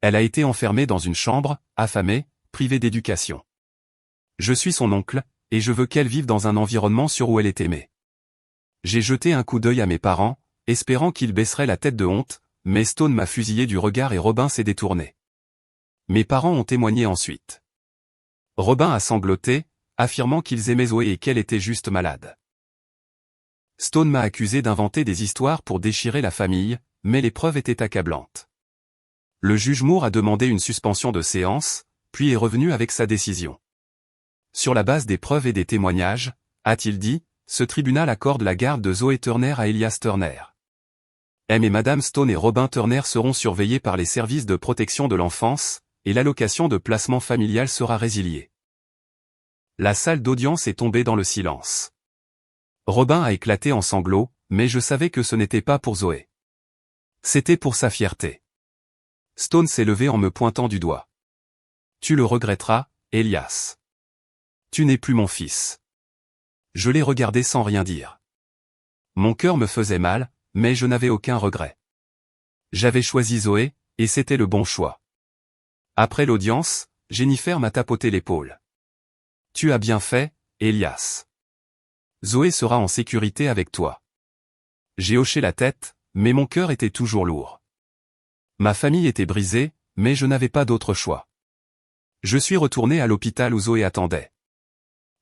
Elle a été enfermée dans une chambre, affamée, privée d'éducation. Je suis son oncle, et je veux qu'elle vive dans un environnement sûr où elle est aimée. J'ai jeté un coup d'œil à mes parents, espérant qu'ils baisseraient la tête de honte, mais Stone m'a fusillé du regard et Robin s'est détourné. Mes parents ont témoigné ensuite. Robin a sangloté, affirmant qu'ils aimaient Zoé et qu'elle était juste malade. Stone m'a accusé d'inventer des histoires pour déchirer la famille, mais les preuves étaient accablantes. Le juge Moore a demandé une suspension de séance, puis est revenu avec sa décision. Sur la base des preuves et des témoignages, a-t-il dit, ce tribunal accorde la garde de Zoé Turner à Elias Turner. M et Madame Stone et Robin Turner seront surveillés par les services de protection de l'enfance, et l'allocation de placement familial sera résiliée. La salle d'audience est tombée dans le silence. Robin a éclaté en sanglots, mais je savais que ce n'était pas pour Zoé. C'était pour sa fierté. Stone s'est levé en me pointant du doigt. Tu le regretteras, Elias. Tu n'es plus mon fils. Je l'ai regardé sans rien dire. Mon cœur me faisait mal, mais je n'avais aucun regret. J'avais choisi Zoé, et c'était le bon choix. Après l'audience, Jennifer m'a tapoté l'épaule. Tu as bien fait, Elias. Zoé sera en sécurité avec toi. J'ai hoché la tête, mais mon cœur était toujours lourd. Ma famille était brisée, mais je n'avais pas d'autre choix. Je suis retourné à l'hôpital où Zoé attendait.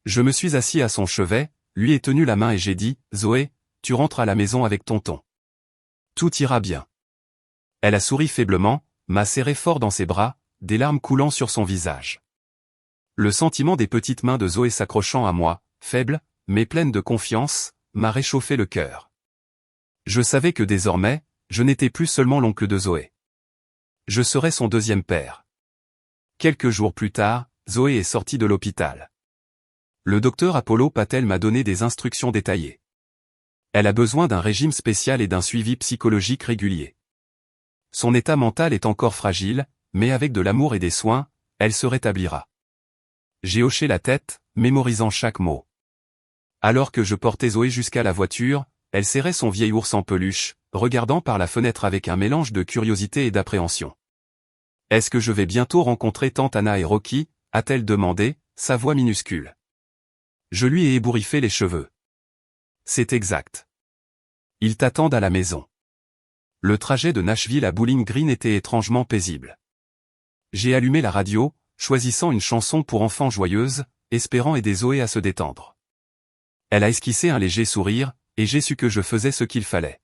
Je me suis assis à son chevet, lui ai tenu la main et j'ai dit, Zoé, tu rentres à la maison avec tonton. Tout ira bien. Elle a souri faiblement, m'a serré fort dans ses bras, des larmes coulant sur son visage. Le sentiment des petites mains de Zoé s'accrochant à moi, faible, mais pleine de confiance, m'a réchauffé le cœur. Je savais que désormais, je n'étais plus seulement l'oncle de Zoé. Je serais son deuxième père. Quelques jours plus tard, Zoé est sortie de l'hôpital. Le docteur Apollo Patel m'a donné des instructions détaillées. Elle a besoin d'un régime spécial et d'un suivi psychologique régulier. Son état mental est encore fragile, mais avec de l'amour et des soins, elle se rétablira. J'ai hoché la tête, mémorisant chaque mot. Alors que je portais Zoé jusqu'à la voiture, elle serrait son vieil ours en peluche, regardant par la fenêtre avec un mélange de curiosité et d'appréhension. « Est-ce que je vais bientôt rencontrer tante Anna et Rocky ?» a-t-elle demandé, sa voix minuscule. Je lui ai ébouriffé les cheveux. C'est exact. Ils t'attendent à la maison. Le trajet de Nashville à Bowling Green était étrangement paisible. J'ai allumé la radio, choisissant une chanson pour enfants joyeuse, espérant aider Zoé à se détendre. Elle a esquissé un léger sourire, et j'ai su que je faisais ce qu'il fallait.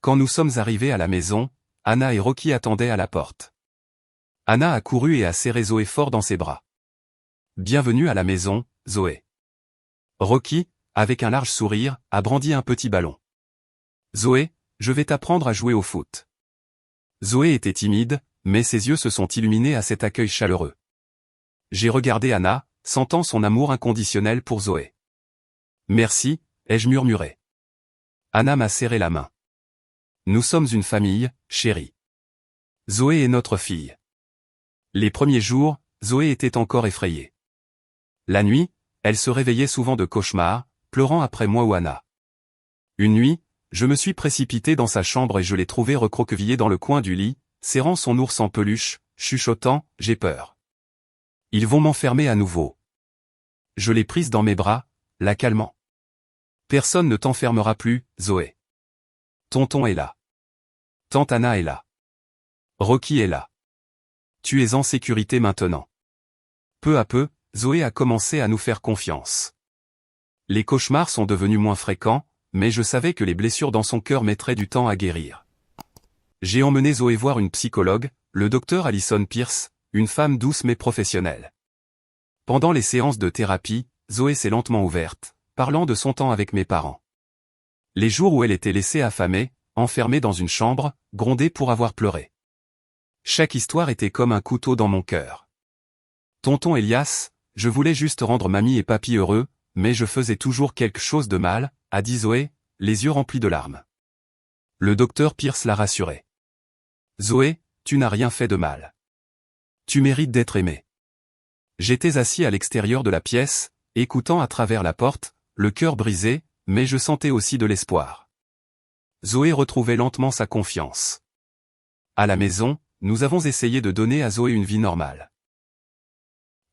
Quand nous sommes arrivés à la maison, Anna et Rocky attendaient à la porte. Anna a couru et a serré Zoé fort dans ses bras. Bienvenue à la maison, Zoé. Rocky, avec un large sourire, a brandi un petit ballon. Zoé, je vais t'apprendre à jouer au foot. Zoé était timide, mais ses yeux se sont illuminés à cet accueil chaleureux. J'ai regardé Anna, sentant son amour inconditionnel pour Zoé. Merci, ai-je murmuré. Anna m'a serré la main. Nous sommes une famille, chérie. Zoé est notre fille. Les premiers jours, Zoé était encore effrayée. La nuit, elle se réveillait souvent de cauchemars, pleurant après moi ou Anna. Une nuit, je me suis précipité dans sa chambre et je l'ai trouvée recroquevillée dans le coin du lit, serrant son ours en peluche, chuchotant, « J'ai peur. Ils vont m'enfermer à nouveau. » Je l'ai prise dans mes bras, la calmant. Personne ne t'enfermera plus, Zoé. Tonton est là. Tante Anna est là. Rocky est là. Tu es en sécurité maintenant. Peu à peu, Zoé a commencé à nous faire confiance. Les cauchemars sont devenus moins fréquents, mais je savais que les blessures dans son cœur mettraient du temps à guérir. J'ai emmené Zoé voir une psychologue, le docteur Alison Pierce, une femme douce mais professionnelle. Pendant les séances de thérapie, Zoé s'est lentement ouverte, parlant de son temps avec mes parents. Les jours où elle était laissée affamée, enfermée dans une chambre, grondée pour avoir pleuré. Chaque histoire était comme un couteau dans mon cœur. Tonton Elias, je voulais juste rendre mamie et papy heureux, mais je faisais toujours quelque chose de mal, a dit Zoé, les yeux remplis de larmes. Le docteur Pierce l'a rassurée. Zoé, tu n'as rien fait de mal. Tu mérites d'être aimée. J'étais assis à l'extérieur de la pièce, écoutant à travers la porte, le cœur brisé, mais je sentais aussi de l'espoir. Zoé retrouvait lentement sa confiance. À la maison, nous avons essayé de donner à Zoé une vie normale.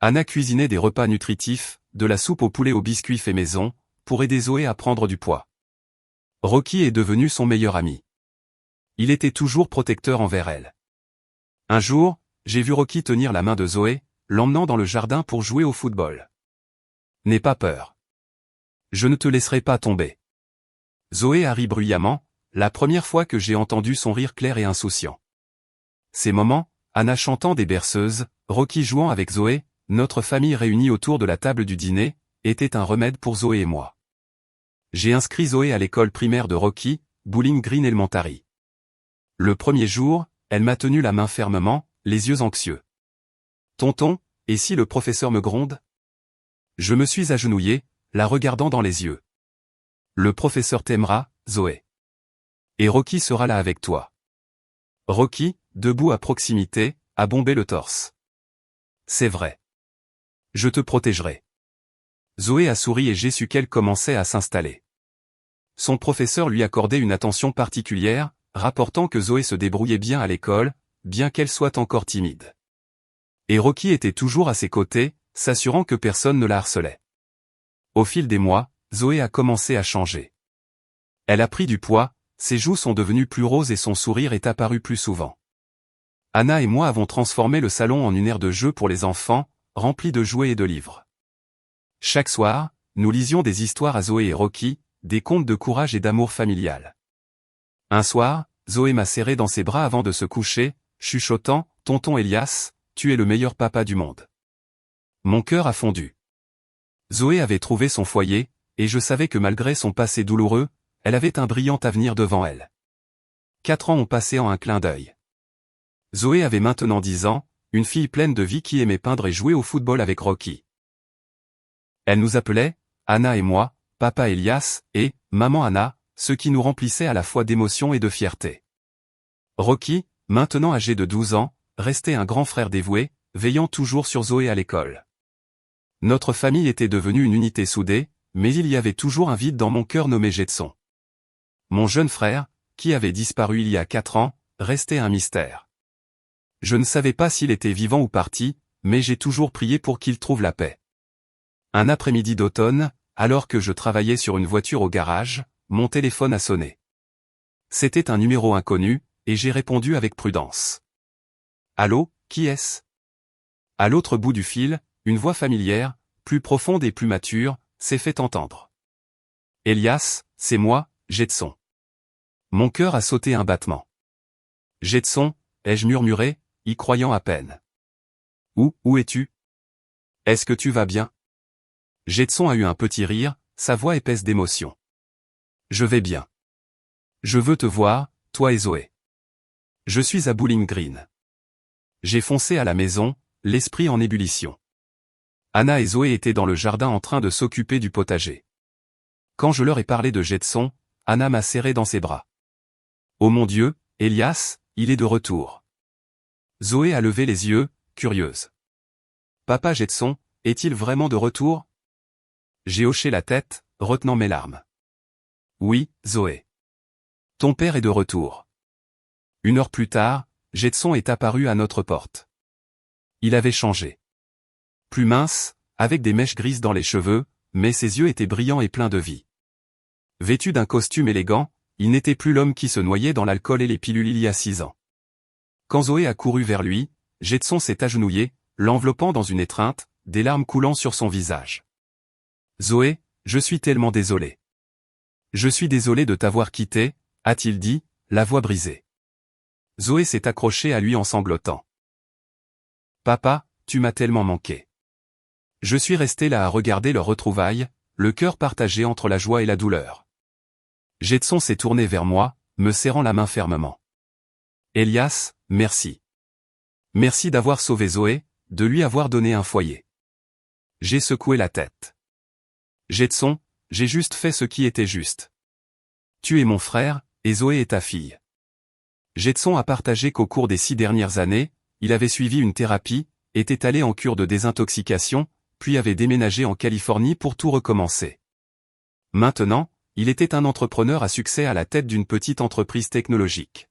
Anna cuisinait des repas nutritifs, de la soupe au poulet aux biscuits fait maison, pour aider Zoé à prendre du poids. Rocky est devenu son meilleur ami. Il était toujours protecteur envers elle. Un jour, j'ai vu Rocky tenir la main de Zoé, l'emmenant dans le jardin pour jouer au football. N'aie pas peur. Je ne te laisserai pas tomber. Zoé a ri bruyamment, la première fois que j'ai entendu son rire clair et insouciant. Ces moments, Anna chantant des berceuses, Rocky jouant avec Zoé, notre famille réunie autour de la table du dîner, était un remède pour Zoé et moi. J'ai inscrit Zoé à l'école primaire de Rocky, Bowling Green Elementary. Le premier jour, elle m'a tenu la main fermement, les yeux anxieux. Tonton, et si le professeur me gronde? Je me suis agenouillé, la regardant dans les yeux. Le professeur t'aimera, Zoé. Et Rocky sera là avec toi. Rocky, debout à proximité, a bombé le torse. C'est vrai. Je te protégerai. Zoé a souri et j'ai su qu'elle commençait à s'installer. Son professeur lui accordait une attention particulière, rapportant que Zoé se débrouillait bien à l'école, bien qu'elle soit encore timide. Et Rocky était toujours à ses côtés, s'assurant que personne ne la harcelait. Au fil des mois, Zoé a commencé à changer. Elle a pris du poids, ses joues sont devenues plus roses et son sourire est apparu plus souvent. Anna et moi avons transformé le salon en une aire de jeu pour les enfants, remplie de jouets et de livres. Chaque soir, nous lisions des histoires à Zoé et Rocky, des contes de courage et d'amour familial. Un soir, Zoé m'a serré dans ses bras avant de se coucher, chuchotant, « Tonton Elias, tu es le meilleur papa du monde. » Mon cœur a fondu. Zoé avait trouvé son foyer, et je savais que malgré son passé douloureux, elle avait un brillant avenir devant elle. 4 ans ont passé en un clin d'œil. Zoé avait maintenant 10 ans, une fille pleine de vie qui aimait peindre et jouer au football avec Rocky. Elle nous appelait, Anna et moi, Papa Elias, et Maman Anna, ce qui nous remplissait à la fois d'émotion et de fierté. Rocky, maintenant âgé de 12 ans, restait un grand frère dévoué, veillant toujours sur Zoé à l'école. Notre famille était devenue une unité soudée, mais il y avait toujours un vide dans mon cœur nommé Jetson. Mon jeune frère, qui avait disparu il y a 4 ans, restait un mystère. Je ne savais pas s'il était vivant ou parti, mais j'ai toujours prié pour qu'il trouve la paix. Un après-midi d'automne, alors que je travaillais sur une voiture au garage, mon téléphone a sonné. C'était un numéro inconnu, et j'ai répondu avec prudence. Allô, qui est-ce? À l'autre bout du fil, une voix familière, plus profonde et plus mature, s'est fait entendre. Elias, c'est moi, Jetson. Mon cœur a sauté un battement. Jetson, ai-je murmuré, y croyant à peine. Où es-tu? Est-ce que tu vas bien? Jetson a eu un petit rire, sa voix épaisse d'émotion. Je vais bien. Je veux te voir, toi et Zoé. Je suis à Bowling Green. J'ai foncé à la maison, l'esprit en ébullition. Anna et Zoé étaient dans le jardin en train de s'occuper du potager. Quand je leur ai parlé de Jetson, Anna m'a serré dans ses bras. Oh mon Dieu, Elias, il est de retour. Zoé a levé les yeux, curieuse. Papa Jetson, est-il vraiment de retour? J'ai hoché la tête, retenant mes larmes. Oui, Zoé. Ton père est de retour. 1 heure plus tard, Jetson est apparu à notre porte. Il avait changé. Plus mince, avec des mèches grises dans les cheveux, mais ses yeux étaient brillants et pleins de vie. Vêtu d'un costume élégant, il n'était plus l'homme qui se noyait dans l'alcool et les pilules il y a 6 ans. Quand Zoé a couru vers lui, Jetson s'est agenouillé, l'enveloppant dans une étreinte, des larmes coulant sur son visage. Zoé, je suis tellement désolé. Je suis désolé de t'avoir quitté, a-t-il dit, la voix brisée. Zoé s'est accrochée à lui en sanglotant. Papa, tu m'as tellement manqué. Je suis resté là à regarder leur retrouvaille, le cœur partagé entre la joie et la douleur. Jetson s'est tourné vers moi, me serrant la main fermement. Elias, merci. Merci d'avoir sauvé Zoé, de lui avoir donné un foyer. J'ai secoué la tête. Jetson, j'ai juste fait ce qui était juste. Tu es mon frère, et Zoé est ta fille. Jetson a partagé qu'au cours des 6 dernières années, il avait suivi une thérapie, était allé en cure de désintoxication, puis avait déménagé en Californie pour tout recommencer. Maintenant, il était un entrepreneur à succès à la tête d'une petite entreprise technologique.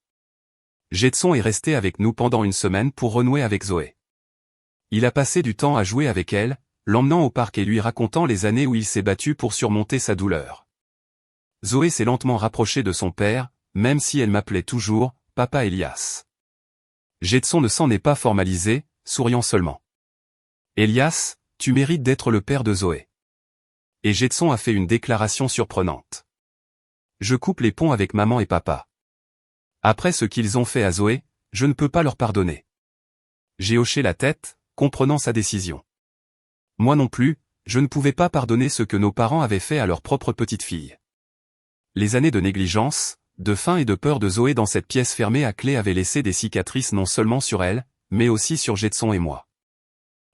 Jetson est resté avec nous pendant une semaine pour renouer avec Zoé. Il a passé du temps à jouer avec elle, l'emmenant au parc et lui racontant les années où il s'est battu pour surmonter sa douleur. Zoé s'est lentement rapprochée de son père, même si elle m'appelait toujours « Papa Elias ». Jetson ne s'en est pas formalisé, souriant seulement. « Elias, tu mérites d'être le père de Zoé. » Et Jetson a fait une déclaration surprenante. « Je coupe les ponts avec maman et papa. Après ce qu'ils ont fait à Zoé, je ne peux pas leur pardonner. » J'ai hoché la tête, comprenant sa décision. Moi non plus, je ne pouvais pas pardonner ce que nos parents avaient fait à leur propre petite fille. Les années de négligence, de faim et de peur de Zoé dans cette pièce fermée à clé avaient laissé des cicatrices non seulement sur elle, mais aussi sur Jetson et moi.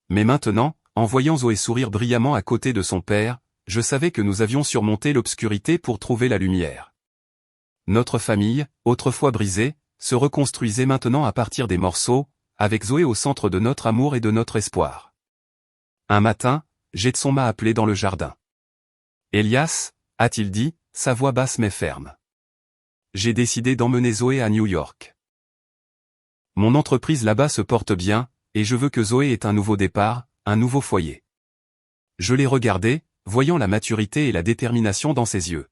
Mais maintenant, en voyant Zoé sourire brillamment à côté de son père, je savais que nous avions surmonté l'obscurité pour trouver la lumière. Notre famille, autrefois brisée, se reconstruisait maintenant à partir des morceaux, avec Zoé au centre de notre amour et de notre espoir. Un matin, Jetson m'a appelé dans le jardin. « Elias » a-t-il dit, sa voix basse mais ferme. J'ai décidé d'emmener Zoé à New York. Mon entreprise là-bas se porte bien, et je veux que Zoé ait un nouveau départ, un nouveau foyer. Je l'ai regardé, voyant la maturité et la détermination dans ses yeux.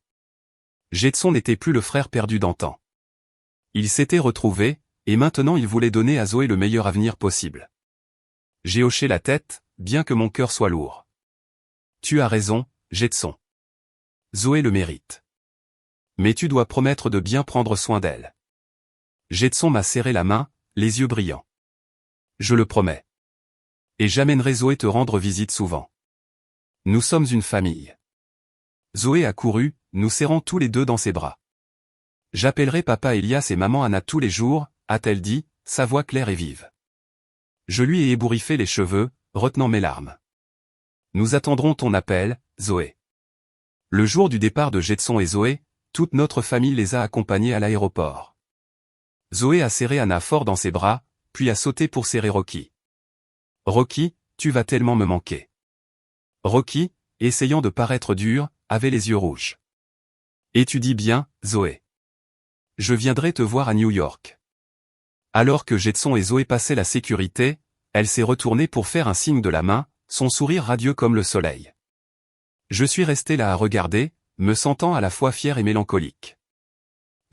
Jetson n'était plus le frère perdu d'antan. Il s'était retrouvé, et maintenant il voulait donner à Zoé le meilleur avenir possible. J'ai hoché la tête, bien que mon cœur soit lourd. Tu as raison, Jetson. Zoé le mérite. Mais tu dois promettre de bien prendre soin d'elle. Jetson m'a serré la main, les yeux brillants. Je le promets. Et j'amènerai Zoé te rendre visite souvent. Nous sommes une famille. Zoé a couru, nous serrant tous les deux dans ses bras. J'appellerai papa Elias et maman Anna tous les jours, a-t-elle dit, sa voix claire et vive. Je lui ai ébouriffé les cheveux, retenant mes larmes. Nous attendrons ton appel, Zoé. Le jour du départ de Jetson et Zoé, toute notre famille les a accompagnés à l'aéroport. Zoé a serré Anna fort dans ses bras, puis a sauté pour serrer Rocky. Rocky, tu vas tellement me manquer. Rocky, essayant de paraître dur, avait les yeux rouges. Et tu dis bien, Zoé. Je viendrai te voir à New York. Alors que Jetson et Zoé passaient la sécurité, elle s'est retournée pour faire un signe de la main, son sourire radieux comme le soleil. Je suis resté là à regarder, me sentant à la fois fier et mélancolique.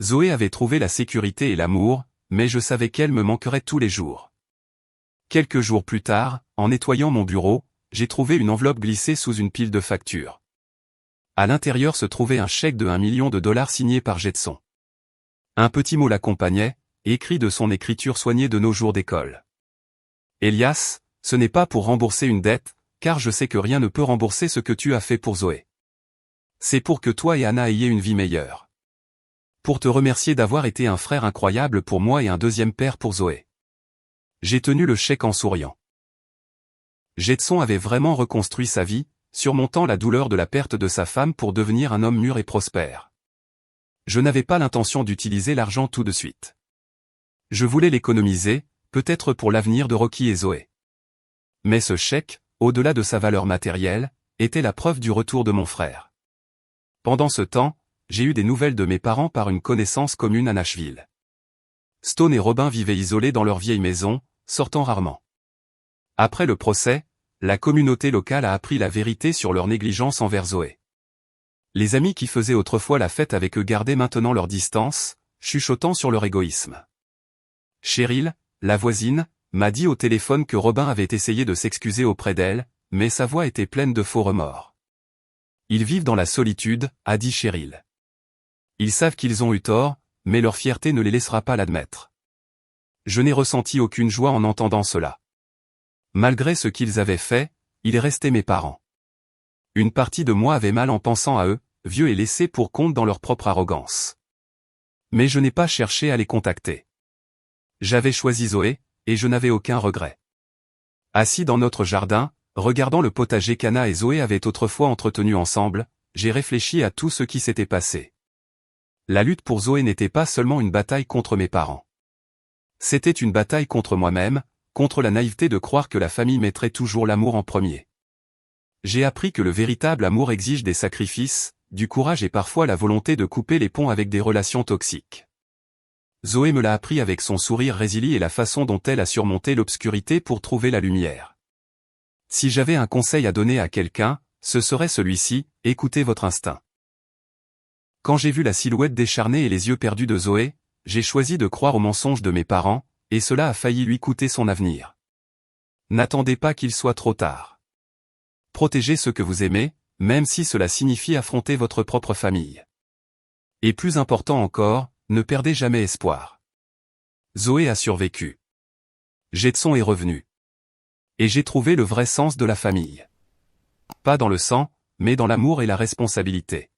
Zoé avait trouvé la sécurité et l'amour, mais je savais qu'elle me manquerait tous les jours. Quelques jours plus tard, en nettoyant mon bureau, j'ai trouvé une enveloppe glissée sous une pile de factures. À l'intérieur se trouvait un chèque de $1 million signé par Jetson. Un petit mot l'accompagnait, écrit de son écriture soignée de nos jours d'école. Elias, ce n'est pas pour rembourser une dette, car je sais que rien ne peut rembourser ce que tu as fait pour Zoé. C'est pour que toi et Anna ayez une vie meilleure. Pour te remercier d'avoir été un frère incroyable pour moi et un deuxième père pour Zoé. J'ai tenu le chèque en souriant. Jetson avait vraiment reconstruit sa vie, surmontant la douleur de la perte de sa femme pour devenir un homme mûr et prospère. Je n'avais pas l'intention d'utiliser l'argent tout de suite. Je voulais l'économiser, peut-être pour l'avenir de Rocky et Zoé. Mais ce chèque, au-delà de sa valeur matérielle, était la preuve du retour de mon frère. Pendant ce temps, j'ai eu des nouvelles de mes parents par une connaissance commune à Nashville. Stone et Robin vivaient isolés dans leur vieille maison, sortant rarement. Après le procès, la communauté locale a appris la vérité sur leur négligence envers Zoé. Les amis qui faisaient autrefois la fête avec eux gardaient maintenant leur distance, chuchotant sur leur égoïsme. Cheryl, la voisine, m'a dit au téléphone que Robin avait essayé de s'excuser auprès d'elle, mais sa voix était pleine de faux remords. Ils vivent dans la solitude, a dit Cheryl. Ils savent qu'ils ont eu tort, mais leur fierté ne les laissera pas l'admettre. Je n'ai ressenti aucune joie en entendant cela. Malgré ce qu'ils avaient fait, ils restaient mes parents. Une partie de moi avait mal en pensant à eux, vieux et laissés pour compte dans leur propre arrogance. Mais je n'ai pas cherché à les contacter. J'avais choisi Zoé, et je n'avais aucun regret. Assis dans notre jardin, regardant le potager qu'Anna et Zoé avaient autrefois entretenu ensemble, j'ai réfléchi à tout ce qui s'était passé. La lutte pour Zoé n'était pas seulement une bataille contre mes parents. C'était une bataille contre moi-même, contre la naïveté de croire que la famille mettrait toujours l'amour en premier. J'ai appris que le véritable amour exige des sacrifices, du courage et parfois la volonté de couper les ponts avec des relations toxiques. Zoé me l'a appris avec son sourire résili et la façon dont elle a surmonté l'obscurité pour trouver la lumière. Si j'avais un conseil à donner à quelqu'un, ce serait celui-ci, écoutez votre instinct. Quand j'ai vu la silhouette décharnée et les yeux perdus de Zoé, j'ai choisi de croire aux mensonges de mes parents, et cela a failli lui coûter son avenir. N'attendez pas qu'il soit trop tard. Protégez ce que vous aimez, même si cela signifie affronter votre propre famille. Et plus important encore, ne perdez jamais espoir. Zoé a survécu. Jetson est revenu. Et j'ai trouvé le vrai sens de la famille. Pas dans le sang, mais dans l'amour et la responsabilité.